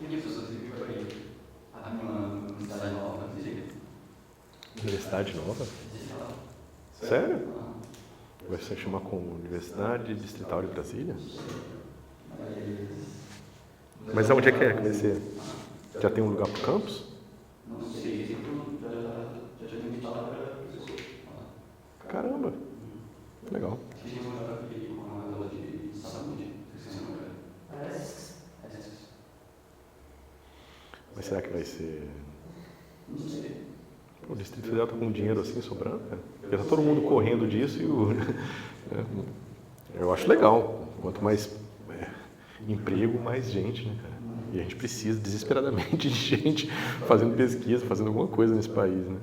E que pessoas você viu aí? Uma universidade nova, Brasília? Universidade nova? Sério? Vai se chamar como Universidade Distrital de Brasília? Mas aonde é que vai ser? Já tem um lugar para o campus? Não sei, já tinha me falado para a pessoa. Caramba, legal. Acho que tinha uma hora que com uma aula de saúde, se não me engano. Mas será que vai ser... Não sei. O Distrito Federal está com dinheiro assim sobrando, cara. Porque está todo mundo correndo disso e o... Eu acho legal. Quanto mais emprego, mais gente, né, cara? E a gente precisa desesperadamente de gente fazendo pesquisa, fazendo alguma coisa nesse país, né?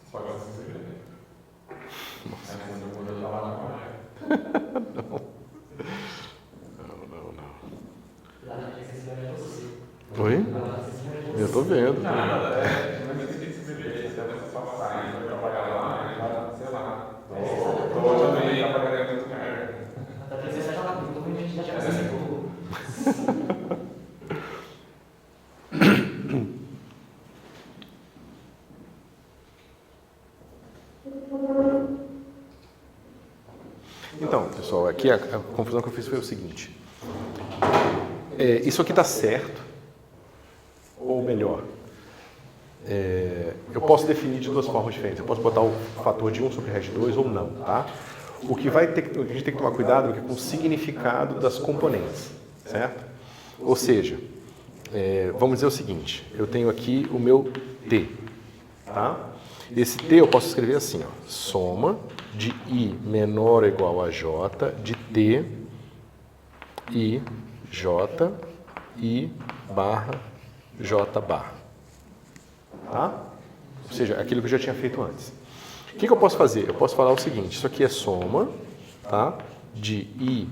Você pode fazer sem segredo. Nossa. Aí quando eu vou lá na praia. Não. Lá na pesquisa é você. Oi? Lá na pesquisa é você. Eu tô vendo. Nada, mas tem que se beber, você deve só passar, vai trabalhar lá, sei lá. Tô também trabalhando em outro lugar. Até porque você já tá com muita gente já conseguiu. Então, pessoal, aqui a confusão que eu fiz foi o seguinte. Isso aqui está certo, ou melhor, eu posso definir de duas formas diferentes. Eu posso botar o fator de 1 sobre raiz de 2 ou não, tá? O que a gente tem que tomar cuidado é com o significado das componentes, certo? Ou seja, vamos dizer o seguinte, eu tenho aqui o meu T, tá? Esse T eu posso escrever assim, ó, soma de I menor ou igual a J de T, I, J, I barra, J barra. Tá? Ou seja, aquilo que eu já tinha feito antes. O que eu posso fazer? Eu posso falar o seguinte, isso aqui é soma, tá? De I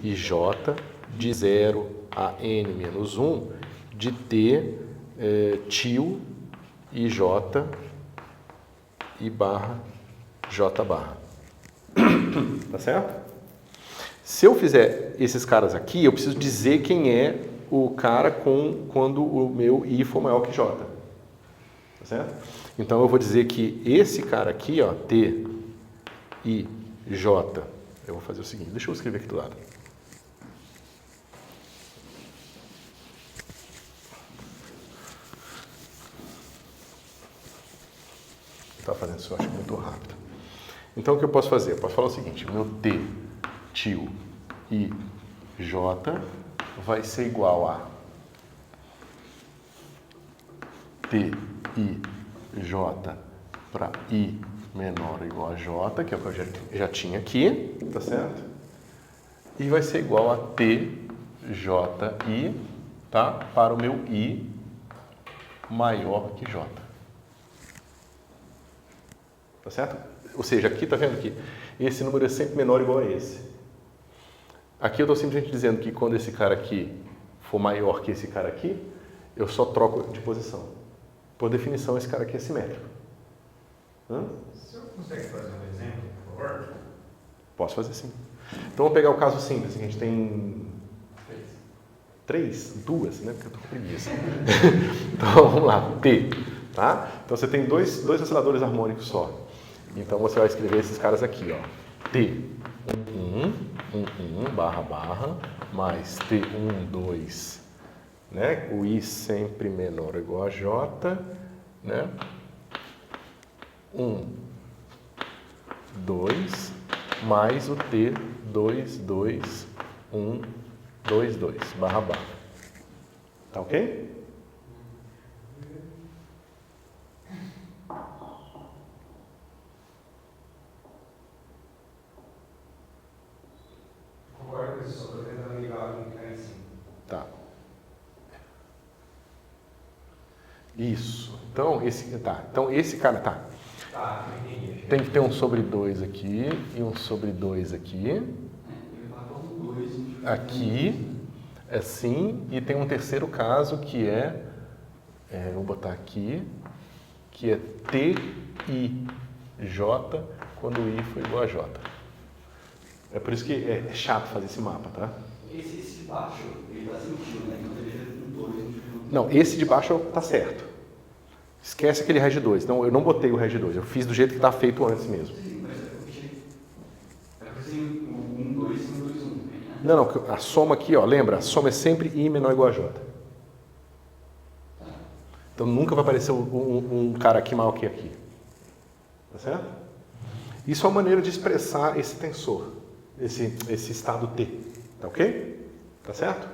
e J de 0 a N menos 1 de T, tio I, J, I barra, J barra. Tá certo? Se eu fizer esses caras aqui, eu preciso dizer quem é o cara quando o meu I for maior que J. Tá certo? Então eu vou dizer que esse cara aqui, ó, T, I, J, eu vou fazer o seguinte, deixa eu escrever aqui do lado. Está fazendo isso, eu acho muito rápido. Então o que eu posso fazer? Eu posso falar o seguinte, meu T, tio, I, J vai ser igual a T, I, J para I menor ou igual a J, que é o que eu já tinha aqui, tá certo? E vai ser igual a T, J, I, tá? Para o meu I maior que J. Tá certo? Ou seja, aqui, tá vendo que esse número é sempre menor ou igual a esse. Aqui eu estou simplesmente dizendo que quando esse cara aqui for maior que esse cara aqui, eu só troco de posição. Por definição, esse cara aqui é simétrico. O senhor consegue fazer um exemplo, por favor? Posso fazer sim. Então, vamos pegar o caso simples. A gente tem duas, né? Porque eu estou com preguiça. Então, vamos lá. T, tá? Então, você tem dois osciladores harmônicos só. Então, você vai escrever esses caras aqui, ó. T, 1, barra, barra, mais T1, 2, né? O I sempre menor ou igual a J, né? 1, 2, mais o T, 2, 2, 1, 2, 2, barra, barra. Tá ok? Concordo com isso, só estou tentando ligar o que está em cima. Tá. Isso. Então, esse cara, tá. Tá, entendi. Tem que ter um sobre 2 aqui e um sobre 2 aqui. Aqui, assim, e tem um terceiro caso que vou botar aqui, que é T, I, J, quando o I for igual a J. É por isso que é chato fazer esse mapa, tá? Esse de baixo, ele está sentindo, né? Então ele é um 2. Não, esse de baixo tá certo. Esquece aquele reg 2. Então, eu não botei o reg 2, eu fiz do jeito que está feito antes mesmo. Sim, mas é porque tem o 1, 2 e o 2. Não, a soma aqui, ó, lembra? A soma é sempre I menor ou igual a J. Então nunca vai aparecer um cara aqui maior que aqui. Tá certo? Isso é uma maneira de expressar esse tensor, esse estado T. Tá ok? Tá certo?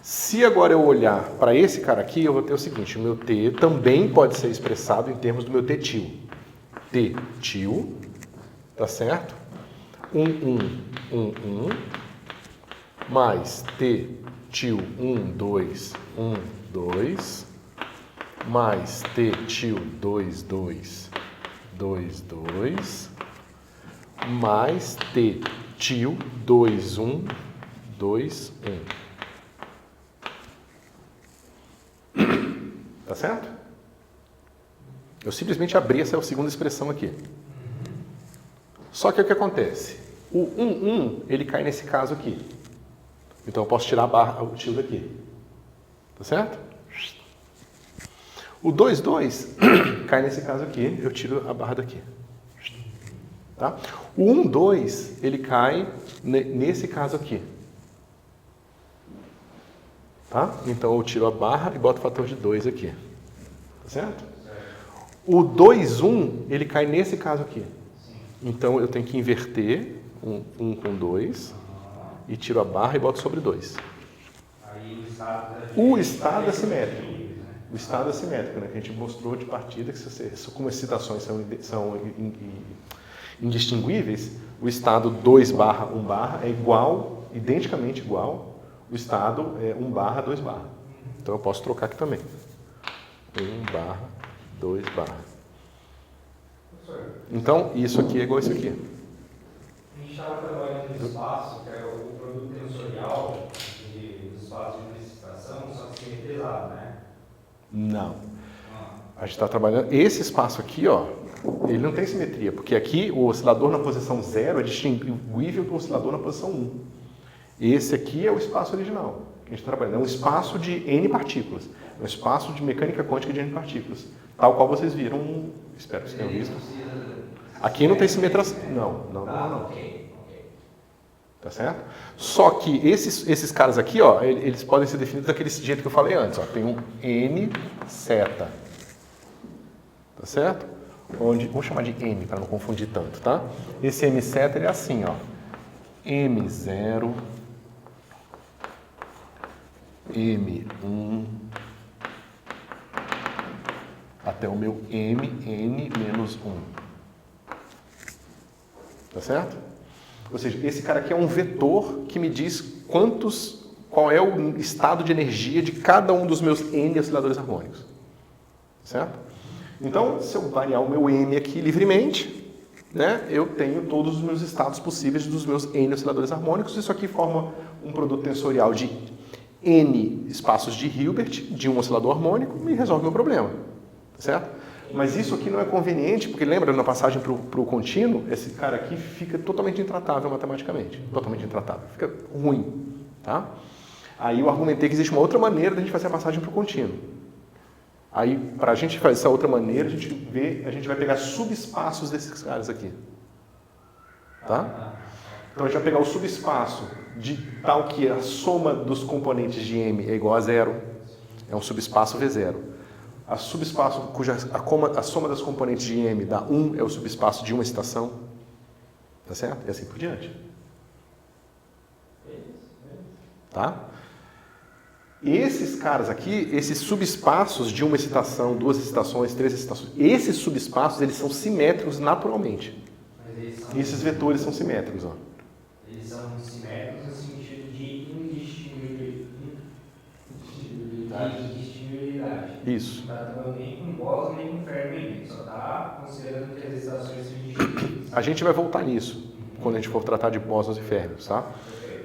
Se agora eu olhar para esse cara aqui, eu vou ter o seguinte, o meu T também pode ser expressado em termos do meu T til. T til, tá certo? 1, mais T til 1, 2, 1, 2, mais T til 2, 2, 2, 2, mais T til 2, 1, 2, 1. Tá certo? Eu simplesmente abri essa segunda expressão aqui. Só que o que acontece? O 1, ele cai nesse caso aqui. Então eu posso tirar a barra, o til daqui. Tá certo? O 2, 2 cai nesse caso aqui, eu tiro a barra daqui. Tá? O 1, 2, ele cai nesse caso aqui. Tá? Então eu tiro a barra e boto o fator de 2 aqui. Tá certo? O 2, 1, ele cai nesse caso aqui. Então eu tenho que inverter 1 com 2 e tiro a barra e boto sobre 2. O estado é simétrico. O estado é simétrico, né? Que a gente mostrou de partida que como as citações são indistinguíveis, o estado 2 barra 1 barra é igual, identicamente igual, o estado é 1 barra 2 barra. Então eu posso trocar aqui também. 1 barra 2 barra. Então isso aqui é igual a isso aqui. A gente estava trabalhando no espaço, que é o produto tensorial dos espaços de necessitação, só que simetrizado, né? Não. A gente está trabalhando... Esse espaço aqui, ó, ele não tem simetria, porque aqui o oscilador na posição 0 é distinguível do oscilador na posição 1. Esse aqui é o espaço original que a gente está trabalhando. É um espaço de N partículas. É um espaço de mecânica quântica de N partículas. Tal qual vocês viram, espero que vocês tenham visto. Aqui não tem simetrização. Não. Tá certo? Só que esses caras aqui, ó, eles podem ser definidos daquele jeito que eu falei antes. Ó. Tem um N seta. Tá certo? Vamos chamar de M para não confundir tanto, tá? Esse M seta ele é assim, ó. M0, M1, até o meu Mn menos 1. Tá certo? Ou seja, esse cara aqui é um vetor que me diz qual é o estado de energia de cada um dos meus N osciladores harmônicos. Certo? Então, se eu variar o meu M aqui livremente, né, eu tenho todos os meus estados possíveis dos meus N osciladores harmônicos. Isso aqui forma um produto tensorial de N espaços de Hilbert, de um oscilador harmônico, e resolve o meu problema. Certo? Mas isso aqui não é conveniente, porque lembra na passagem para o contínuo, esse cara aqui fica totalmente intratável matematicamente. Totalmente intratável. Fica ruim. Tá? Aí eu argumentei que existe uma outra maneira de a gente fazer a passagem para o contínuo. Aí, para a gente fazer essa outra maneira, a gente vai pegar subespaços desses caras aqui. Tá? Então a gente vai pegar o subespaço de tal que a soma dos componentes de M é igual a 0. É um subespaço V0. A subespaço cuja a soma das componentes de M dá 1 é o subespaço de uma excitação. Tá certo? E assim por diante. Tá? Esses caras aqui, esses subespaços de uma excitação, 2 excitações, 3 excitações, esses subespaços eles são simétricos naturalmente. Esses vetores são simétricos. Ó. Eles são simétricos no sentido de indistinguibilidade. Isso. Não está trabalhando nem com Bose nem com Fermi, só está considerando que as excitações são indistinguíveis. A gente vai voltar nisso quando a gente for tratar de bósons e férmions, tá?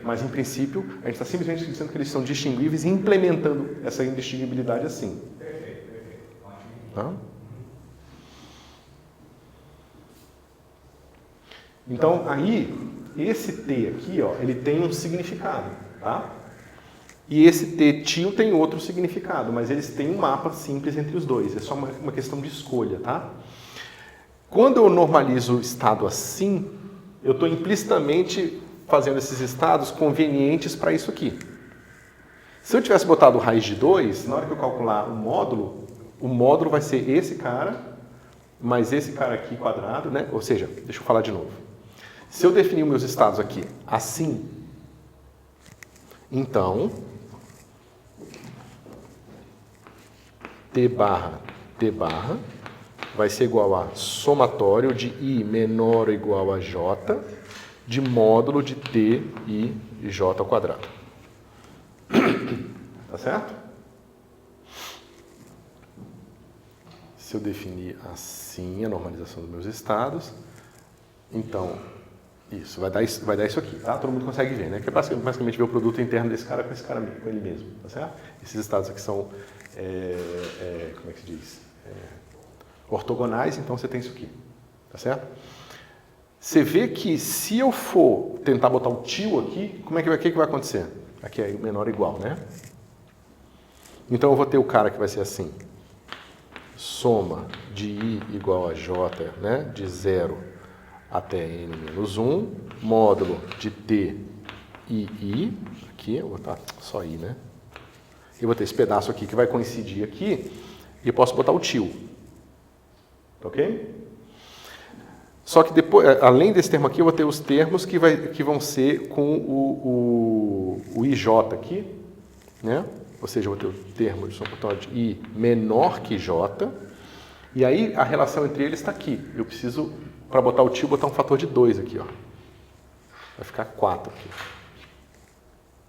Mas, em princípio, a gente está simplesmente dizendo que eles são distinguíveis e implementando essa indistinguibilidade assim. Perfeito. Ótimo. Tá? Então, aí, esse T aqui, ó, ele tem um significado, tá? E esse T til tem outro significado, mas eles têm um mapa simples entre os dois. É só uma questão de escolha, tá? Quando eu normalizo o estado assim, eu estou implicitamente fazendo esses estados convenientes para isso aqui. Se eu tivesse botado raiz de 2, na hora que eu calcular o módulo vai ser esse cara, mais esse cara aqui quadrado, né? Ou seja, deixa eu falar de novo. Se eu definir os meus estados aqui assim, então, T barra vai ser igual a somatório de I menor ou igual a J de módulo de T e J ao quadrado. Tá certo? Se eu definir assim a normalização dos meus estados, então, isso, vai dar isso aqui, tá? Todo mundo consegue ver, né? Que é basicamente ver o produto interno desse cara com esse cara, com ele mesmo, tá certo? Esses estados aqui são, como é que se diz? Ortogonais, então você tem isso aqui, tá certo? Você vê que se eu for tentar botar o tio aqui, que vai acontecer? Aqui é menor ou igual, né? Então eu vou ter o cara que vai ser assim, soma de I igual a J, né? De 0 até N menos 1, módulo de T e I, aqui, eu vou botar só I, né? Eu vou ter esse pedaço aqui que vai coincidir aqui, e eu posso botar o tio. Ok? Só que depois, além desse termo aqui, eu vou ter os termos que vão ser com o IJ aqui, né? Ou seja, eu vou ter o termo de somatório de I menor que J, e aí a relação entre eles está aqui. Eu preciso, para botar o tio, botar um fator de 2 aqui, ó. Vai ficar 4 aqui.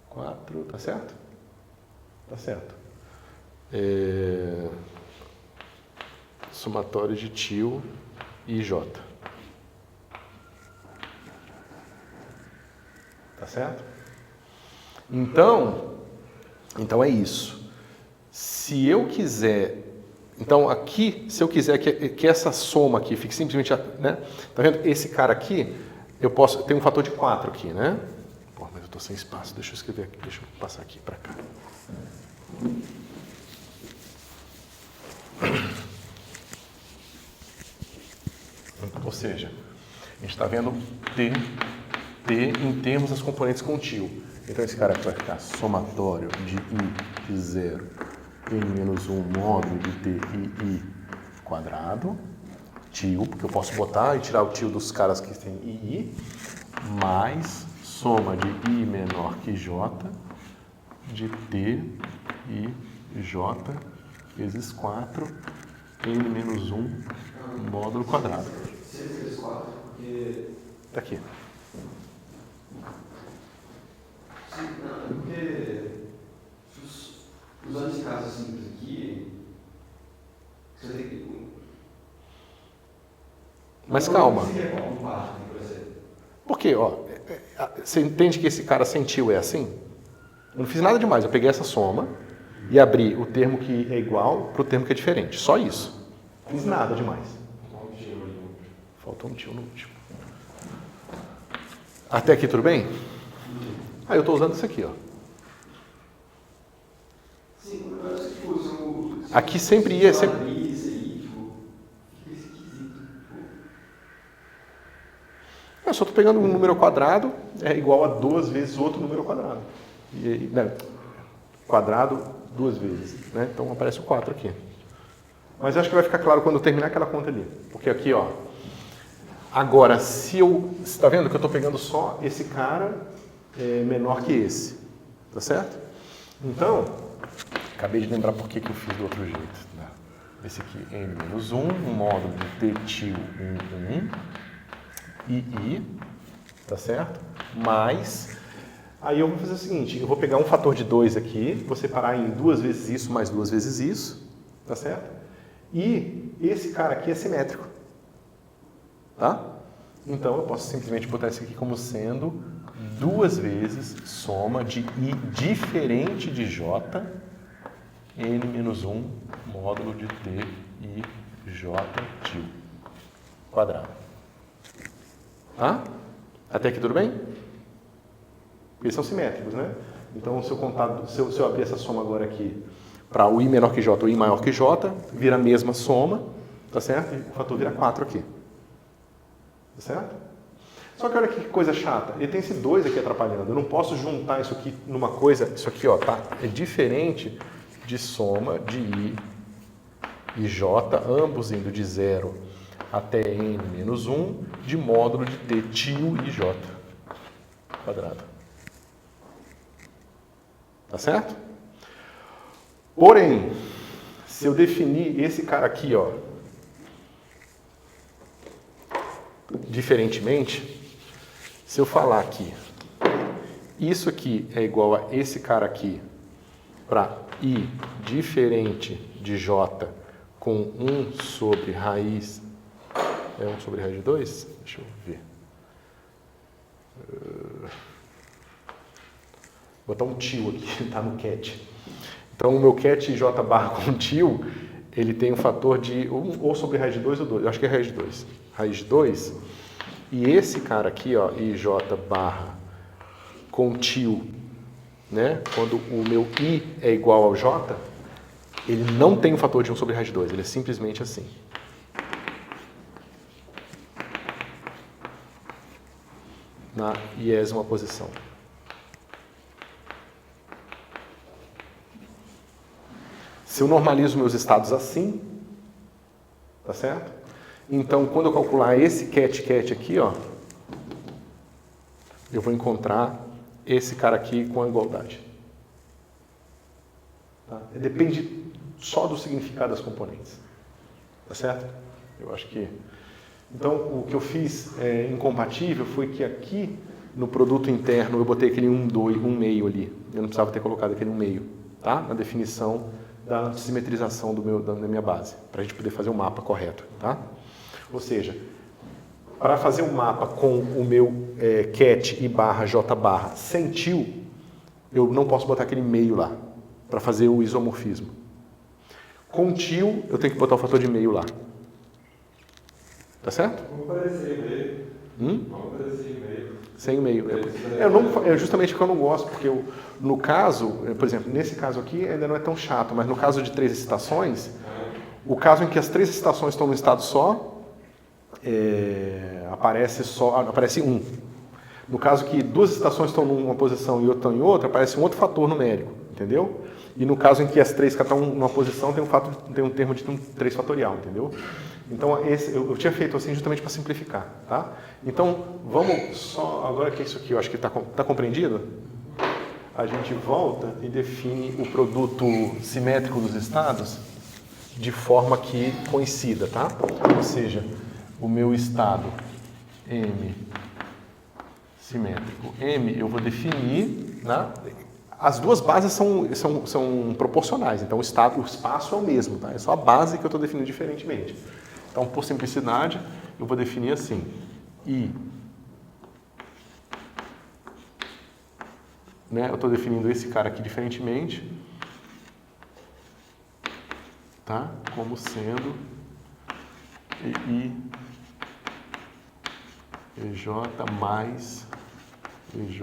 4, tá certo? Tá certo. Somatório de tio e J. Tá certo? Então é isso. Se eu quiser... Então, aqui, se eu quiser que essa soma aqui fique simplesmente... Né? Tá vendo? Esse cara aqui, eu posso... Tem um fator de 4 aqui, né? Pô, mas eu estou sem espaço. Deixa eu escrever aqui. Deixa eu passar aqui para cá. Ou seja, a gente está vendo T em termos das componentes com tio. Então esse cara aqui vai ficar somatório de I de 0 N menos 1 módulo de T e I quadrado, tio, porque eu posso botar e tirar o tio dos caras que tem II, mais soma de I menor que J de T e J vezes 4 N menos 1 módulo quadrado. 6 vezes 4, porque... Tá aqui. Sim, não, porque usando esse caso simples aqui, você tem que... Mas calma. Por Porque, ó, você entende que esse cara sem tio é assim? Eu não fiz nada demais, eu peguei essa soma e abri o termo que é igual para o termo que é diferente. Só isso. Não fiz nada demais. Faltou um tio no último. Até aqui tudo bem? Ah, eu estou usando isso aqui, ó. Sim, eu acho que tipo, aqui sempre ia... Isso aí, tipo, fica esquisito. Eu só estou pegando um número ao quadrado, é igual a 2 vezes outro número ao quadrado. Quadrado 2 vezes, né? Então aparece o 4 aqui. Mas acho que vai ficar claro quando eu terminar aquela conta ali. Porque aqui, ó. Agora, se eu... Você está vendo que eu estou pegando só esse cara menor que esse. Tá certo? Então, acabei de lembrar por que eu fiz do outro jeito. Né? Esse aqui, N menos 1, módulo de T tio 1, I, tá certo? Mais... Aí eu vou fazer o seguinte, eu vou pegar um fator de 2 aqui, vou separar em 2 vezes isso mais 2 vezes isso, tá certo? E esse cara aqui é simétrico, tá? Então eu posso simplesmente botar isso aqui como sendo 2 vezes soma de I diferente de J, N menos 1, módulo de T e J tio, quadrado. Tá? Até aqui tudo bem? Eles são simétricos, né? Então, se eu abrir essa soma agora aqui para o I menor que J ou I maior que J, vira a mesma soma, tá certo? E o fator vira 4 aqui. Tá certo? Só que olha que coisa chata, ele tem esse 2 aqui atrapalhando. Eu não posso juntar isso aqui numa coisa, isso aqui, ó, tá? É diferente de soma de I e J, ambos indo de 0 até N menos 1, de módulo de T tio IJ quadrado. Tá certo? Porém, se eu definir esse cara aqui, ó, diferentemente, se eu falar aqui, isso aqui é igual a esse cara aqui para I diferente de J com 1 sobre raiz, é 1 sobre raiz de 2? Deixa eu ver. Vou botar um tio aqui, tá no cat. Então o meu cat J barra com tio, ele tem um fator de 1 ou sobre raiz de 2 ou 2, eu acho que é raiz de 2. Raiz de 2, e esse cara aqui, ó, IJ barra com tio, né? Quando o meu I é igual ao J, ele não tem um fator de 1 sobre raiz de 2, ele é simplesmente assim. Na iésima posição. Se eu normalizo meus estados assim, tá certo? Então, quando eu calcular esse cat aqui, ó, eu vou encontrar esse cara aqui com a igualdade. Tá? Depende só do significado das componentes. Tá certo? Eu acho que... Então, o que eu fiz incompatível foi que aqui, no produto interno, eu botei aquele 1 meio ali. Eu não precisava ter colocado aquele 1 meio, tá? Na definição da simetrização da minha base, para a gente poder fazer o mapa correto, tá? Ou seja, para fazer um mapa com o meu cat e barra j barra sem tio, eu não posso botar aquele meio lá, para fazer o isomorfismo. Com tio, eu tenho que botar o fator de meio lá. Tá certo? Como parecer meio? Como parecer meio? Sem o meio. É justamente o que eu não gosto, porque no caso, por exemplo, nesse caso aqui ainda não é tão chato, mas no caso de 3 excitações, o caso em que as 3 excitações estão no estado só, aparece 1. No caso que 2 excitações estão numa posição e outra estão em outra, aparece um outro fator numérico, entendeu? E no caso em que as 3 estão numa posição, tem um termo de 3 fatorial, entendeu? Então, eu tinha feito assim justamente para simplificar, tá? Então, vamos só... Agora que é isso aqui, eu acho que está compreendido? A gente volta e define o produto simétrico dos estados de forma que coincida, tá? Ou seja, o meu estado M simétrico M, eu vou definir, né? As duas bases são proporcionais, então o espaço é o mesmo, tá? É só a base que eu estou definindo diferentemente. Então, por simplicidade, eu vou definir assim, I, né? Eu estou definindo esse cara aqui diferentemente, tá? Como sendo EI, EJ mais EJ,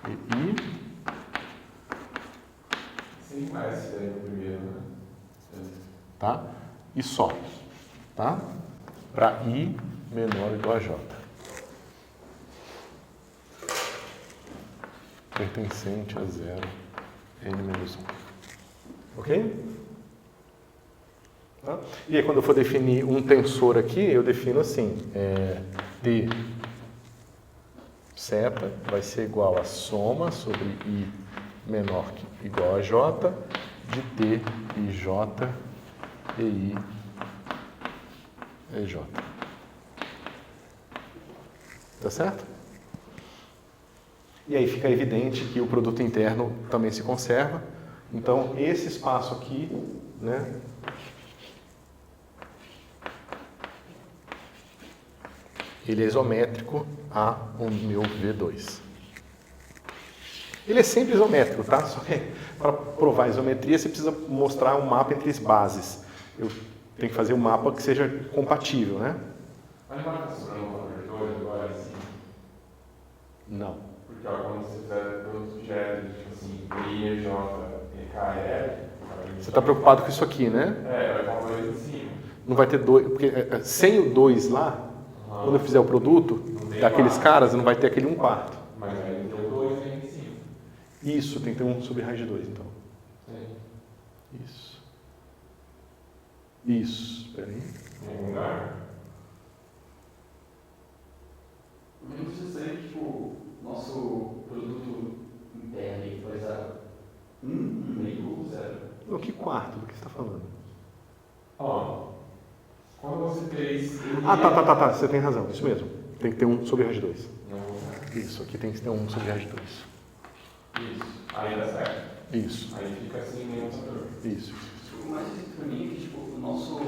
EI. Sem mais esse daí no primeiro, né? Tá? E só, tá? Para I menor ou igual a J. Pertencente a 0, N menos 1. Ok? Tá? E aí, quando eu for definir um tensor aqui, eu defino assim, T seta vai ser igual a soma sobre I menor que igual a J de T e J EI EJ. Tá certo? E aí fica evidente que o produto interno também se conserva. Então, esse espaço aqui, né? Ele é isométrico a o meu V2. Ele é sempre isométrico, tá? Só que para provar a isometria, você precisa mostrar um mapa entre as bases. Eu tenho que fazer um mapa que seja compatível, né? Mas não vai funcionar um fator agora assim? Não. Porque ó, quando você fizer produtos diretos, tipo assim, I, J, EKL... Você está preocupado com isso aqui, né? Vai estar 2 em cima. Não vai ter 2, porque sem o 2 lá, Quando eu fizer o produto daqueles caras, não vai ter aquele 1/4. Mas aí tem o 2 aí em cima. Isso, tem que ter 1 sobre raiz de 2, então. Sim. Isso. Isso, espera aí. Em algum lugar. Mas não precisa ser, tipo, nosso produto interno aí, por exemplo, 1,5 0. O que quarto do que você está falando? Ó, quando você fez... Ah, tá, você tem razão, isso mesmo. Tem que ter 1 sobre raiz de 2. Não, Isso, aqui tem que ter 1 sobre raiz de 2. isso. Aí dá certo. Isso, Aí fica assim nenhum fator. isso. O mais difícil pra mim é que, tipo, o nosso...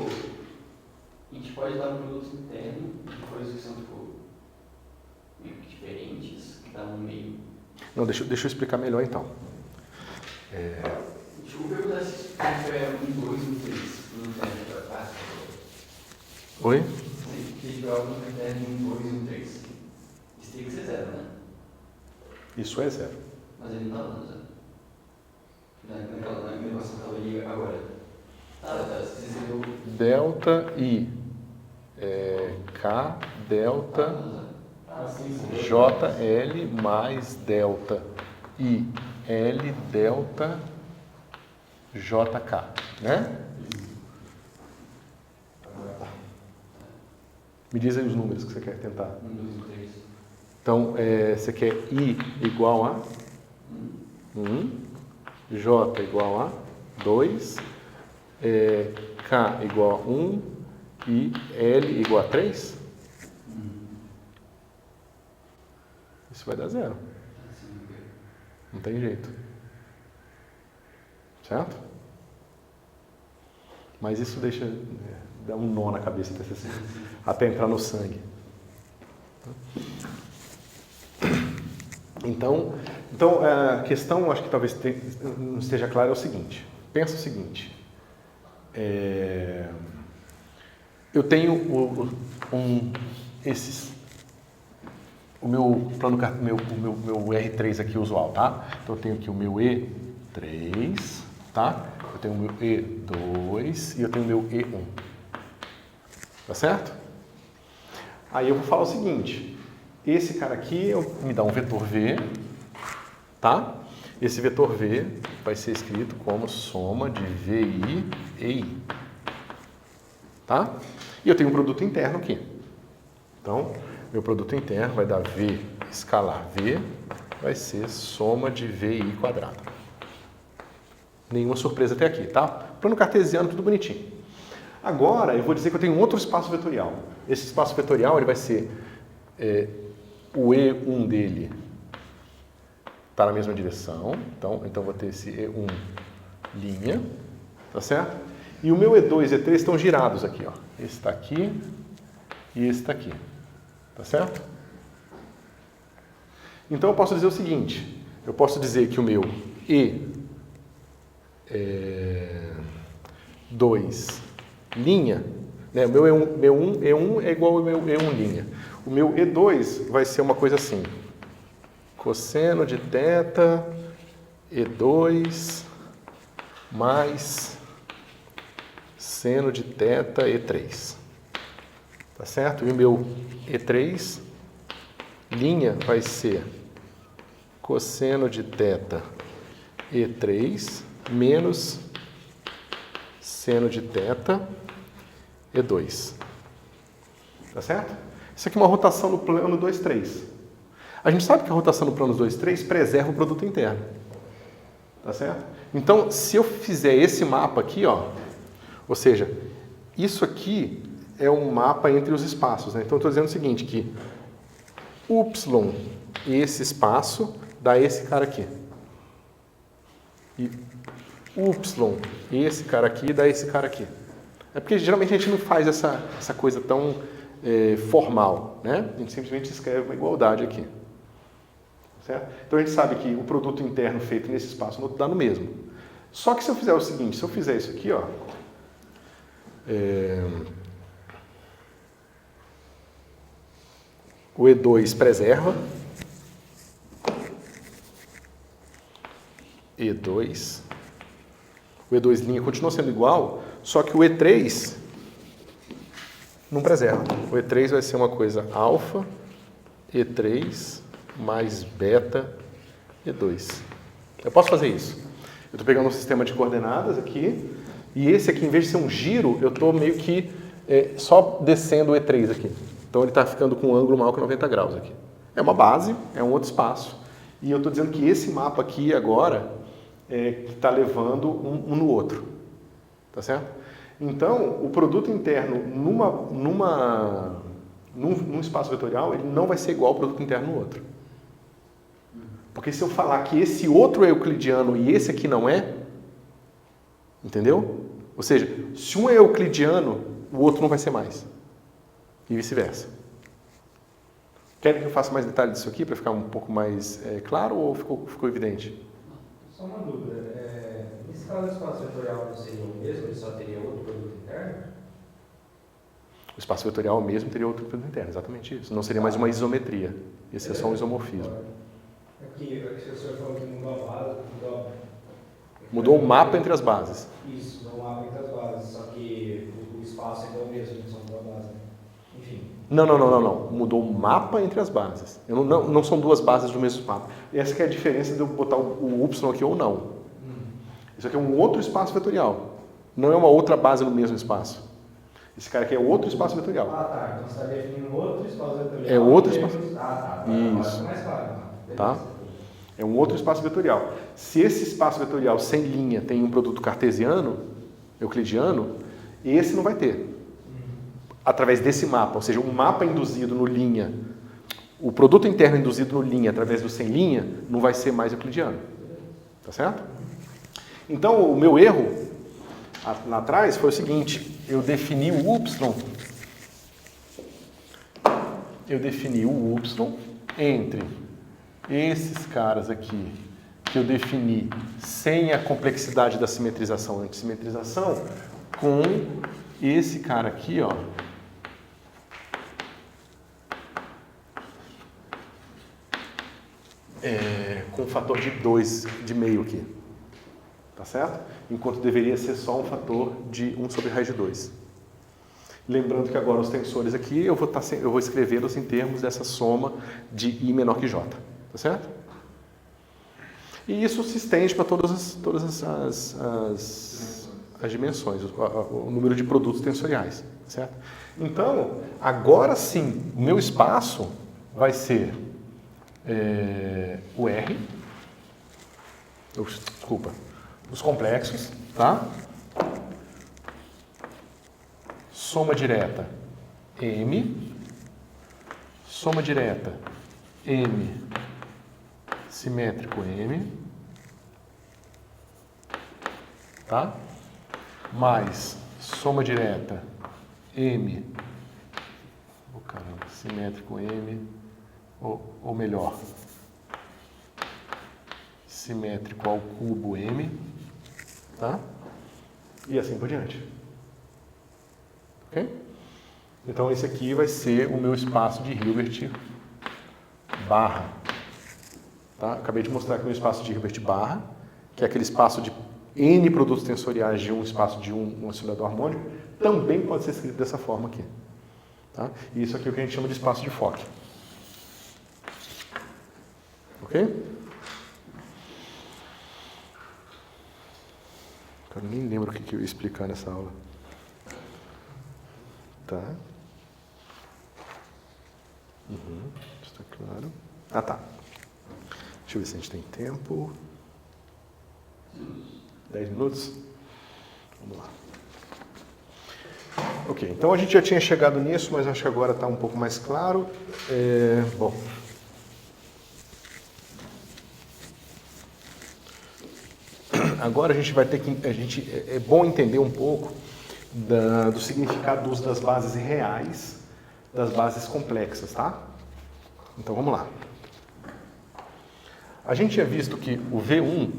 A gente pode dar um produto interno de coisas que são, tipo, meio que diferentes, que dá um meio... Não, deixa eu explicar melhor então. Tipo, eu perguntar se tiver 1, 2, 1, 3, no interno pra cá. Oi? Se tiver algum critério 1, 2, 1, 3. Isso tem que ser 0, né? Isso é 0. Mas ele não tá dando 0. Na negócio que eu ali agora. Tá, você escreveu... Delta I. K, delta, Assim, JL mais delta I, L, delta, JK, né? Me diz aí os números que você quer tentar. 1, 2, 3. Então, você quer I igual a 1, J igual a 2, K igual a 1 e L igual a 3? Isso vai dar 0. Não tem jeito. Certo? Mas isso deixa... dá um nó na cabeça até entrar no sangue. Então a questão, acho que talvez não esteja clara, é o seguinte. Pensa o seguinte. Eu tenho o meu plano, meu R3 aqui usual, tá? Então eu tenho aqui o meu E3, tá? Eu tenho o meu E2 e eu tenho o meu E1. Tá certo? Aí eu vou falar o seguinte. Esse cara aqui me dá um vetor V, tá? Esse vetor V vai ser escrito como soma de VI e I. Tá? E eu tenho um produto interno aqui. Então, meu produto interno vai dar V escalar V, vai ser soma de VI quadrado. Nenhuma surpresa até aqui, tá? Plano cartesiano, tudo bonitinho. Agora, eu vou dizer que eu tenho um outro espaço vetorial. Esse espaço vetorial ele vai ser o E1 dele está na mesma direção. Então eu vou ter esse E1 linha, tá certo? E o meu E2 e E3 estão girados aqui, ó. Esse está aqui e esse está aqui. Tá certo? Então eu posso dizer o seguinte. Eu posso dizer que o meu E2 linha, né? O meu E1 é igual ao meu E1 linha. O meu E2 vai ser uma coisa assim. Cosseno de θ E2 mais seno de θ E3. Tá certo? E o meu E3 linha vai ser cosseno de θ E3 menos seno de θ E2. Tá certo? Isso aqui é uma rotação no plano 2, 3. A gente sabe que a rotação no plano 2, 3 preserva o produto interno. Tá certo? Então, se eu fizer esse mapa aqui, ó, ou seja, isso aqui é um mapa entre os espaços, né? Então, eu estou dizendo o seguinte, que Y, esse espaço, dá esse cara aqui. E Y, esse cara aqui, dá esse cara aqui. É porque geralmente a gente não faz essa coisa tão formal, né? A gente simplesmente escreve uma igualdade aqui. Certo? Então a gente sabe que o produto interno feito nesse espaço no outro dá no mesmo. Só que se eu fizer o seguinte, se eu fizer isso aqui, ó, o E2 preserva, E2, o E2' continua sendo igual, só que o E3 não preserva. O E3 vai ser uma coisa alfa, E3 mais beta, E2. Eu posso fazer isso. Eu estou pegando um sistema de coordenadas aqui, e esse aqui, em vez de ser um giro, eu estou meio que só descendo o E3 aqui. Então ele está ficando com um ângulo maior que 90 graus aqui. É uma base, é um outro espaço. E eu estou dizendo que esse mapa aqui agora está levando um no outro. Tá certo? Então, o produto interno num espaço vetorial, ele não vai ser igual ao produto interno no outro. Porque se eu falar que esse outro é euclidiano e esse aqui não é, entendeu? Ou seja, se um é euclidiano, o outro não vai ser mais. E vice-versa. Querem que eu faça mais detalhes disso aqui para ficar um pouco mais claro ou ficou evidente? Só uma dúvida. Nesse caso, o espaço vetorial não seria o mesmo? Ele só teria outro produto interno? O espaço vetorial mesmo teria outro produto interno, exatamente isso. Não seria mais uma isometria. Ia ser só um isomorfismo. Aqui, o senhor falou que mudou a base, Mudou o mapa entre as bases. Isso, mudou o mapa entre as bases, só que o espaço ainda é o mesmo, só mudou a base. Enfim. Não. Mudou o mapa entre as bases. Não são duas bases do mesmo mapa. Essa que é a diferença de eu botar o Y aqui ou não. Isso aqui é um outro espaço vetorial. Não é uma outra base no mesmo espaço. Esse cara aqui é outro espaço vetorial. Ah, tá. Então você está definindo outro espaço vetorial. É outro espaço. Ah, tá. Isso. Mais claro. Tá? É um outro espaço vetorial. Se esse espaço vetorial sem linha tem um produto cartesiano, euclidiano, esse não vai ter. Através desse mapa, ou seja, um mapa induzido no linha, o produto interno induzido no linha através do sem linha, não vai ser mais euclidiano. Tá certo? Então, o meu erro lá atrás foi o seguinte, eu defini o Y entre esses caras aqui, que eu defini sem a complexidade da simetrização e antissimetrização, com esse cara aqui, ó, com um fator de 2 de meio aqui. Tá certo? Enquanto deveria ser só um fator de 1 sobre raiz de 2. Lembrando que agora os tensores aqui, eu vou escrevê-los em termos dessa soma de I menor que J. Tá certo? E isso se estende para todas as dimensões, o número de produtos tensoriais. Tá certo? Então, agora sim, o meu espaço vai ser o R, desculpa, os complexos, tá? Soma direta M, soma direta M, simétrico M, tá? Mais soma direta M, simétrico M, ou melhor, simétrico ao cubo M, tá? E assim por diante. Ok? Então esse aqui vai ser o meu espaço de Hilbert barra. Tá? Acabei de mostrar aqui o meu espaço de Hilbert barra, que é aquele espaço de N produtos tensoriais de um espaço de um oscilador harmônico, também pode ser escrito dessa forma aqui. Tá? E isso aqui é o que a gente chama de espaço de Fock. Ok? Eu nem lembro o que eu ia explicar nessa aula. Tá. Está claro. Ah, tá. Deixa eu ver se a gente tem tempo. 10 minutos? Vamos lá. Ok, então a gente já tinha chegado nisso, mas acho que agora está um pouco mais claro. Bom. Agora a gente vai ter que... é bom entender um pouco do significado do uso das bases reais, das bases complexas, tá? Então vamos lá. A gente tinha visto que o V1,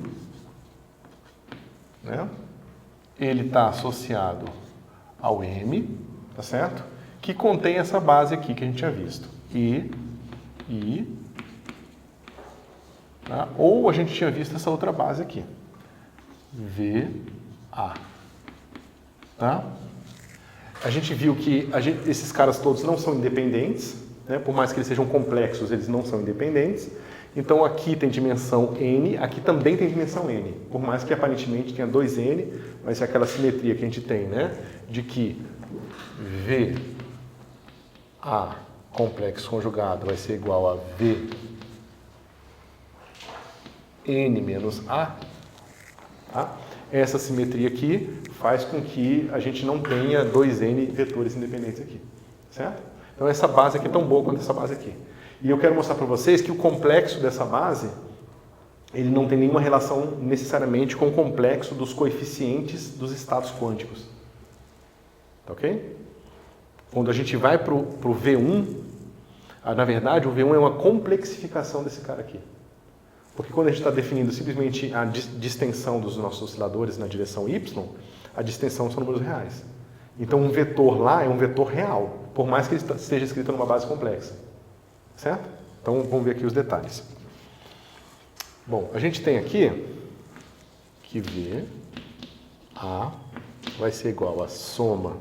né, ele está associado ao M, tá certo? Que contém essa base aqui que a gente tinha visto. I, tá? Ou a gente tinha visto essa outra base aqui. VA. Tá? a gente viu que esses caras todos não são independentes, né? Por mais que eles sejam complexos, eles não são independentes. Então aqui tem dimensão n, aqui também tem dimensão n. Por mais que aparentemente tenha 2n, mas é aquela simetria que a gente tem, né? De que VA complexo conjugado vai ser igual a V n menos A. Tá? Essa simetria aqui faz com que a gente não tenha 2n vetores independentes aqui. Certo? Então essa base aqui é tão boa quanto essa base aqui. E eu quero mostrar para vocês que o complexo dessa base, ele não tem nenhuma relação necessariamente com o complexo dos coeficientes dos estados quânticos. Tá ok? Quando a gente vai para o V1, na verdade o V1 é uma complexificação desse cara aqui. Porque quando a gente está definindo simplesmente a distensão dos nossos osciladores na direção Y, a distensão são números reais. Então um vetor lá é um vetor real, por mais que ele esteja escrito numa base complexa. Certo? Então vamos ver aqui os detalhes. Bom, a gente tem aqui que VA vai ser igual a soma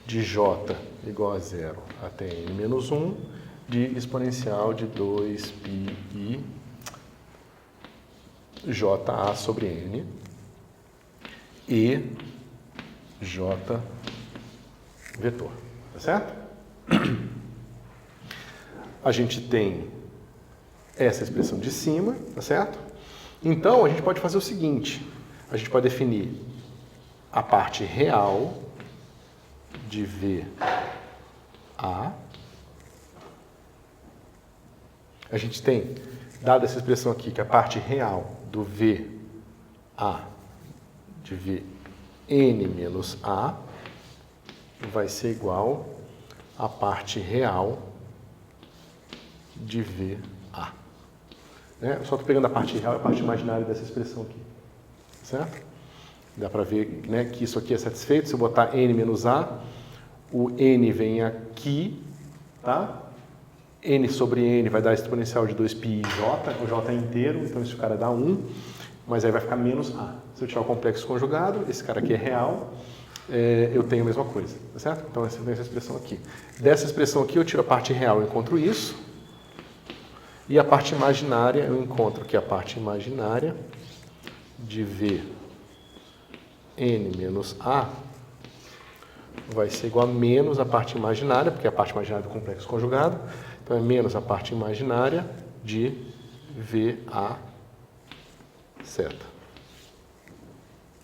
de J igual a 0 até n menos 1 de exponencial de 2πi JA sobre n e J vetor. Tá certo? A gente tem essa expressão de cima, tá certo? Então, a gente pode fazer o seguinte, a gente pode definir a parte real de VA. A gente tem, dada essa expressão aqui, que a parte real do VA de Vn menos A vai ser igual à parte real de VA. Né? Eu só estou pegando a parte real e a parte imaginária dessa expressão aqui. Certo? Dá para ver, né, que isso aqui é satisfeito. Se eu botar n menos A, o n vem aqui, tá? N sobre n vai dar exponencial de 2πj, o j é inteiro, então esse cara dá 1, mas aí vai ficar menos A. Se eu tirar o complexo conjugado, esse cara aqui é real, eu tenho a mesma coisa, tá certo? Então essa vem essa expressão aqui. Dessa expressão aqui eu tiro a parte real, eu encontro isso. E a parte imaginária, eu encontro que a parte imaginária de Vn menos A vai ser igual a menos a parte imaginária, porque é a parte imaginária do complexo conjugado. Então é menos a parte imaginária de VA seta.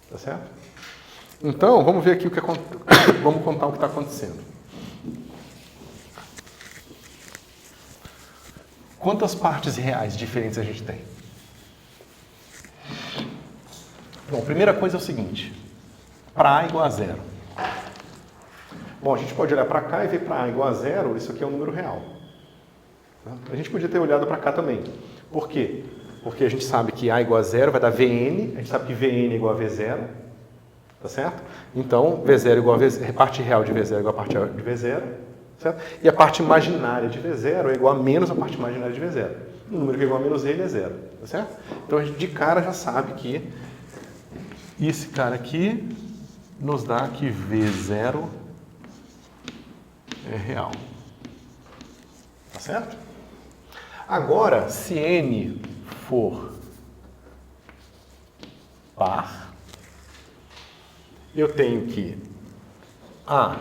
Tá certo? Então, vamos ver aqui vamos contar o que está acontecendo. Quantas partes reais diferentes a gente tem? Bom, a primeira coisa é o seguinte. Para A igual a 0. Bom, a gente pode olhar para cá e ver para A igual a 0, isso aqui é um número real. A gente podia ter olhado para cá também. Por quê? Porque a gente sabe que A igual a 0 vai dar Vn, a gente sabe que Vn é igual a V0, tá certo? Então, V0 igual a V0, a parte real de V0 igual a parte real de V0, certo? E a parte imaginária de V0 é igual a menos a parte imaginária de V0. O número que é igual a menos ele é 0, tá certo? Então, a gente de cara já sabe que esse cara aqui nos dá que V0 é real. Tá certo? Agora, se n for par, eu tenho que A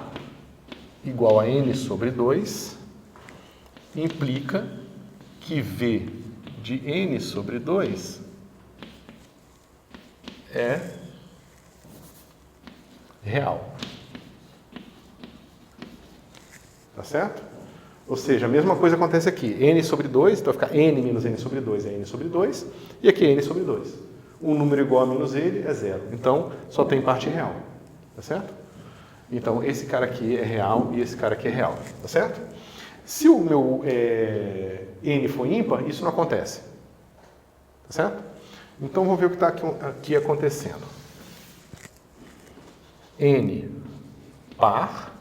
igual a n sobre 2 implica que V de n sobre 2 é real. Tá certo? Ou seja, a mesma coisa acontece aqui. N sobre 2, então vai ficar n menos n sobre 2 é n sobre 2. E aqui é n sobre 2. Um número igual a menos ele é 0. Então, só tem parte real. Tá certo? Então, esse cara aqui é real e esse cara aqui é real. Tá certo? Se o meu n for ímpar, isso não acontece. Tá certo? Então, vou ver o que está aqui acontecendo. N par,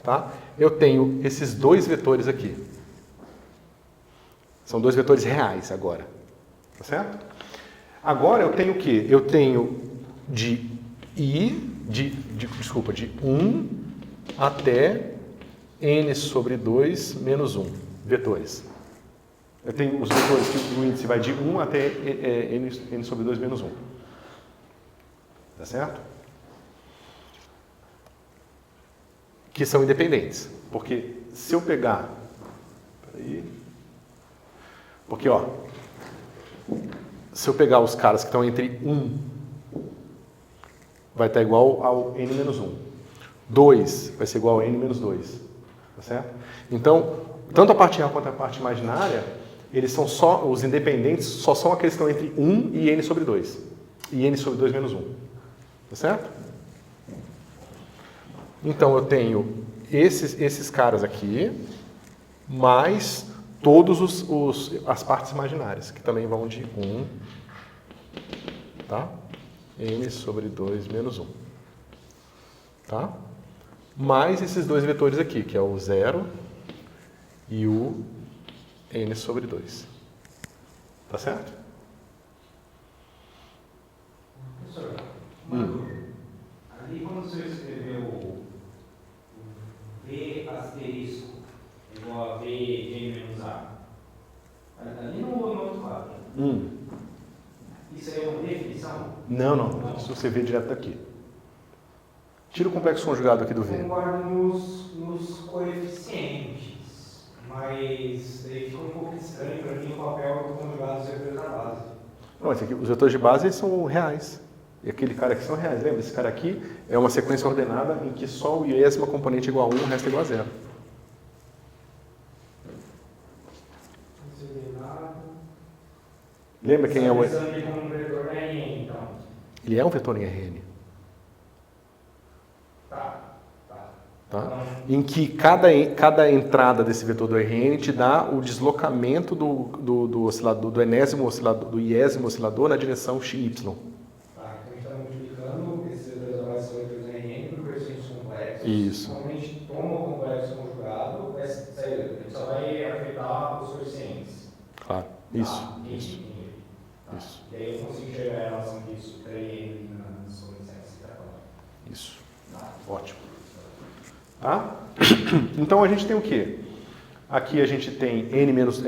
tá? Eu tenho esses dois vetores aqui. São dois vetores reais agora. Tá certo? Agora eu tenho o quê? Eu tenho de 1 até n sobre 2 menos 1 vetores. Eu tenho os vetores que o índice vai de 1 até n sobre 2 menos 1. Tá certo? Que são independentes. Porque se eu pegar... Peraí. Porque, ó, se eu pegar os caras que estão entre 1, vai estar igual ao n menos 1. 2 vai ser igual a n menos 2. Tá certo? Então, tanto a parte real quanto a parte imaginária, eles são só, os independentes só são aqueles que estão entre 1 e n sobre 2. E n sobre 2 menos 1. Tá certo? Então, eu tenho esses caras aqui, mais todos as partes imaginárias, que também vão de 1, tá? n sobre 2 menos 1. Tá? Mais esses dois vetores aqui, que é o 0 e o n sobre 2. Tá certo? Professor, uma dúvida. Ali quando você escreveu o V asterisco igual a V de n menos A, ali no outro quadro, isso aí é uma definição? Não. Isso você vê direto daqui. Tira o complexo conjugado aqui do V. Eu concordo nos coeficientes, mas aí fica um pouco estranho para mim o papel do conjugado dos vetores da base. Não, esse aqui, os vetores de base eles são reais. E aquele cara aqui são reais. Lembra? Esse cara aqui é uma sequência ordenada em que só o iésimo componente é igual a 1, o resto é igual a 0. Lembra quem é o... Ele é um vetor em Rn. Tá? Em que cada entrada desse vetor do Rn te dá o deslocamento do oscilador, do iésimo oscilador na direção y. Tá, então a gente está multiplicando esses vetores da base vetores Rn por coeficientes complexos. Isso. Quando a gente toma o complexo conjugado, a gente só vai afetar os coeficientes. Claro. Isso. Isso. Tá. Isso. E aí eu consigo chegar a relação disso para N na sua licença que está falando. Isso. Ótimo. Tá? Então a gente tem o quê? Aqui a gente tem n menos 1,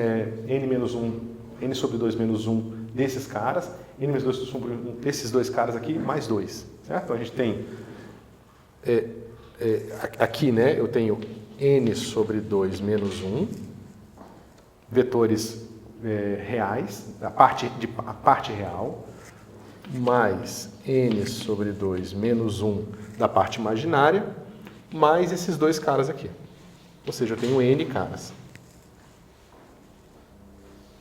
n sobre 2 menos 1 desses caras, n menos 2 sobre 1 desses dois caras aqui, mais 2. Certo? Então a gente tem aqui, né, eu tenho n sobre 2 menos 1, vetores reais, a parte real, mais n sobre 2 menos 1 da parte imaginária, mais esses dois caras aqui. Ou seja, eu tenho n caras.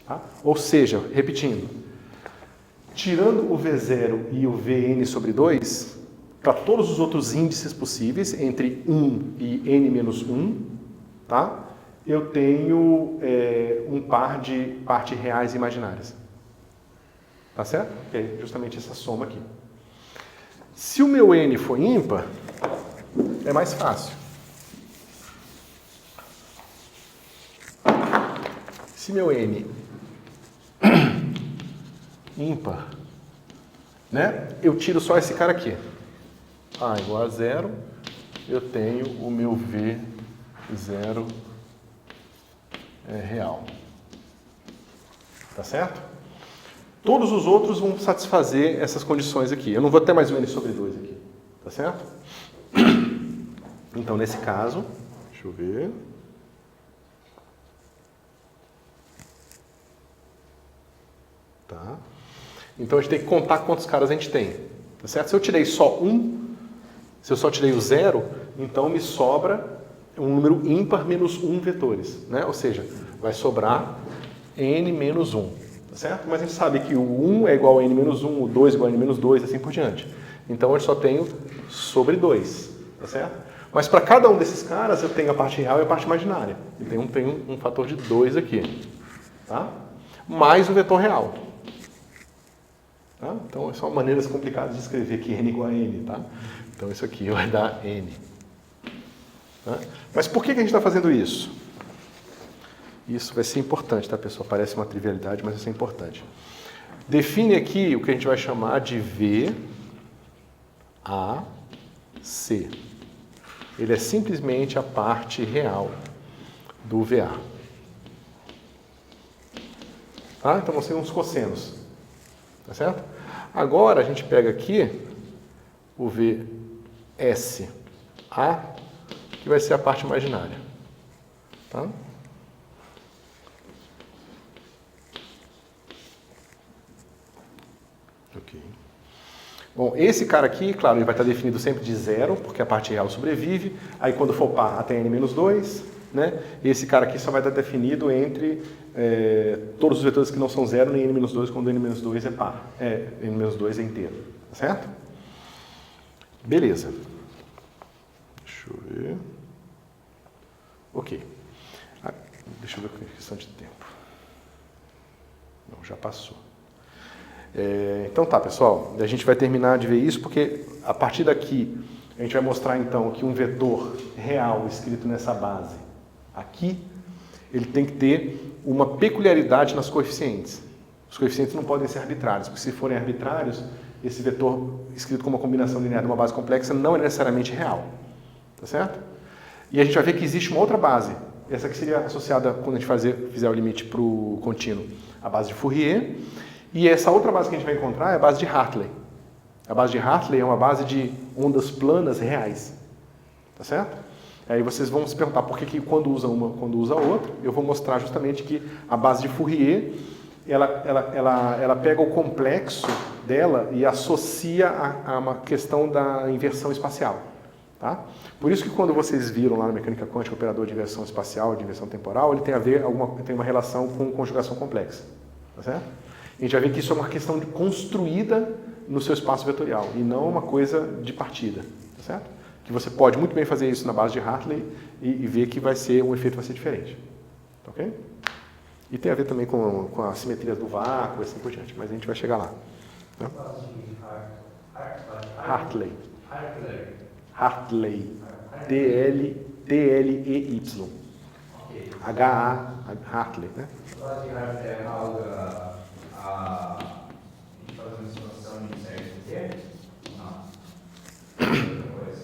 Tá? Ou seja, repetindo, tirando o V0 e o Vn sobre 2, para todos os outros índices possíveis, entre 1 e n menos 1, tá? Eu tenho um par de partes reais e imaginárias. Tá certo? Que é justamente essa soma aqui. Se o meu n for ímpar, é mais fácil. Se meu n ímpar, né? Eu tiro só esse cara aqui. A igual a 0, eu tenho o meu V0 real. Tá certo? Todos os outros vão satisfazer essas condições aqui. Eu não vou ter mais o n sobre 2 aqui. Tá certo? Então, nesse caso, deixa eu ver. Tá. Então, a gente tem que contar quantos caras a gente tem. Tá certo? Se eu tirei só um, se eu só tirei o 0, então me sobra um número ímpar menos 1 vetores. Né? Ou seja, vai sobrar n menos 1. Tá certo? Mas a gente sabe que o 1 é igual a n menos 1, o 2 é igual a n menos 2, assim por diante. Então, eu só tenho sobre 2. Tá certo? Mas para cada um desses caras, eu tenho a parte real e a parte imaginária. E tem um fator de 2 aqui. Tá? Mais o vetor real. Tá? Então, são maneiras complicadas de escrever que n igual a n. Tá? Então, isso aqui vai dar n. Tá? Mas por que a gente está fazendo isso? Isso vai ser importante, tá, pessoal? Parece uma trivialidade, mas vai ser importante. Define aqui o que a gente vai chamar de VAC. Ele é simplesmente a parte real do VA. Tá? Então, vão ser uns cossenos. Tá certo? Agora, a gente pega aqui o VSA, que vai ser a parte imaginária. Tá? Ok. Bom, esse cara aqui, claro, ele vai estar definido sempre de 0, porque a parte real sobrevive. Aí, quando for par, até n-2, né? Esse cara aqui só vai estar definido entre todos os vetores que não são 0 nem n-2, quando n-2 é par. N-2 é inteiro. Tá certo? Beleza. Deixa eu ver. Ok. Deixa eu ver a questão de tempo. Não, já passou. Então tá, pessoal. A gente vai terminar de ver isso, porque a partir daqui a gente vai mostrar então que um vetor real escrito nessa base aqui, ele tem que ter uma peculiaridade nas coeficientes. Os coeficientes não podem ser arbitrários, porque se forem arbitrários, esse vetor escrito como uma combinação linear de uma base complexa não é necessariamente real. Tá certo? E a gente vai ver que existe uma outra base. Essa aqui seria associada, quando a gente fizer o limite para o contínuo, a base de Fourier. E essa outra base que a gente vai encontrar é a base de Hartley. A base de Hartley é uma base de ondas planas reais. Tá certo? Aí vocês vão se perguntar por que quando usa uma, quando usa outra. Eu vou mostrar justamente que a base de Fourier, ela pega o complexo dela e associa a uma questão da inversão espacial. Tá? Por isso que quando vocês viram lá na mecânica quântica o operador de inversão espacial, de inversão temporal, ele tem uma relação com conjugação complexa. Tá certo? A gente vai ver que isso é uma questão construída no seu espaço vetorial e não uma coisa de partida. Tá certo? Que você pode muito bem fazer isso na base de Hartley e ver que o efeito vai ser diferente. Tá ok? E tem a ver também com as simetrias do vácuo e assim por diante, mas a gente vai chegar lá. Tá? Hartley. Hartley. T-L-E-Y. H-A, Hartley, né? A base de Hartley é análoga a gente fazer uma estimação de série de Fourier? Não.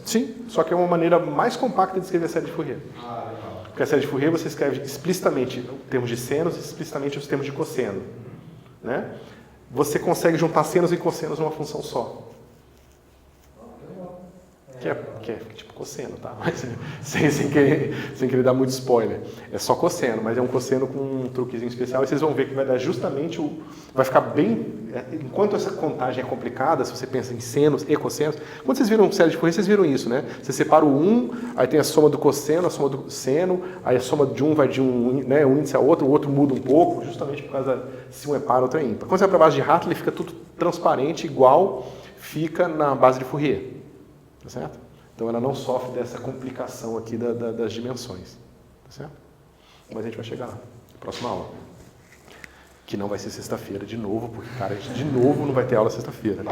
Sim, só que é uma maneira mais compacta de escrever a série de Fourier. Legal. Porque a série de Fourier você escreve explicitamente os termos de senos e explicitamente os termos de cosseno. Né? Você consegue juntar senos e cossenos numa função só. Que é tipo cosseno, tá? Mas sem querer dar muito spoiler. É só cosseno, mas é um cosseno com um truquezinho especial e vocês vão ver que vai dar justamente vai ficar bem... Enquanto essa contagem é complicada, se você pensa em senos e cossenos, quando vocês viram série de Fourier, vocês viram isso, né? Você separa o 1, aí tem a soma do cosseno, a soma do seno, aí a soma de um vai de um índice a outro, o outro muda um pouco, justamente por causa se um é par, outro é ímpar. Quando você vai para a base de Hartley, fica tudo transparente, igual fica na base de Fourier. Tá certo? Então ela não sofre dessa complicação aqui das dimensões. Tá certo? Mas a gente vai chegar lá, na próxima aula. Que não vai ser sexta-feira de novo, porque, cara, a gente de novo não vai ter aula sexta-feira. Né?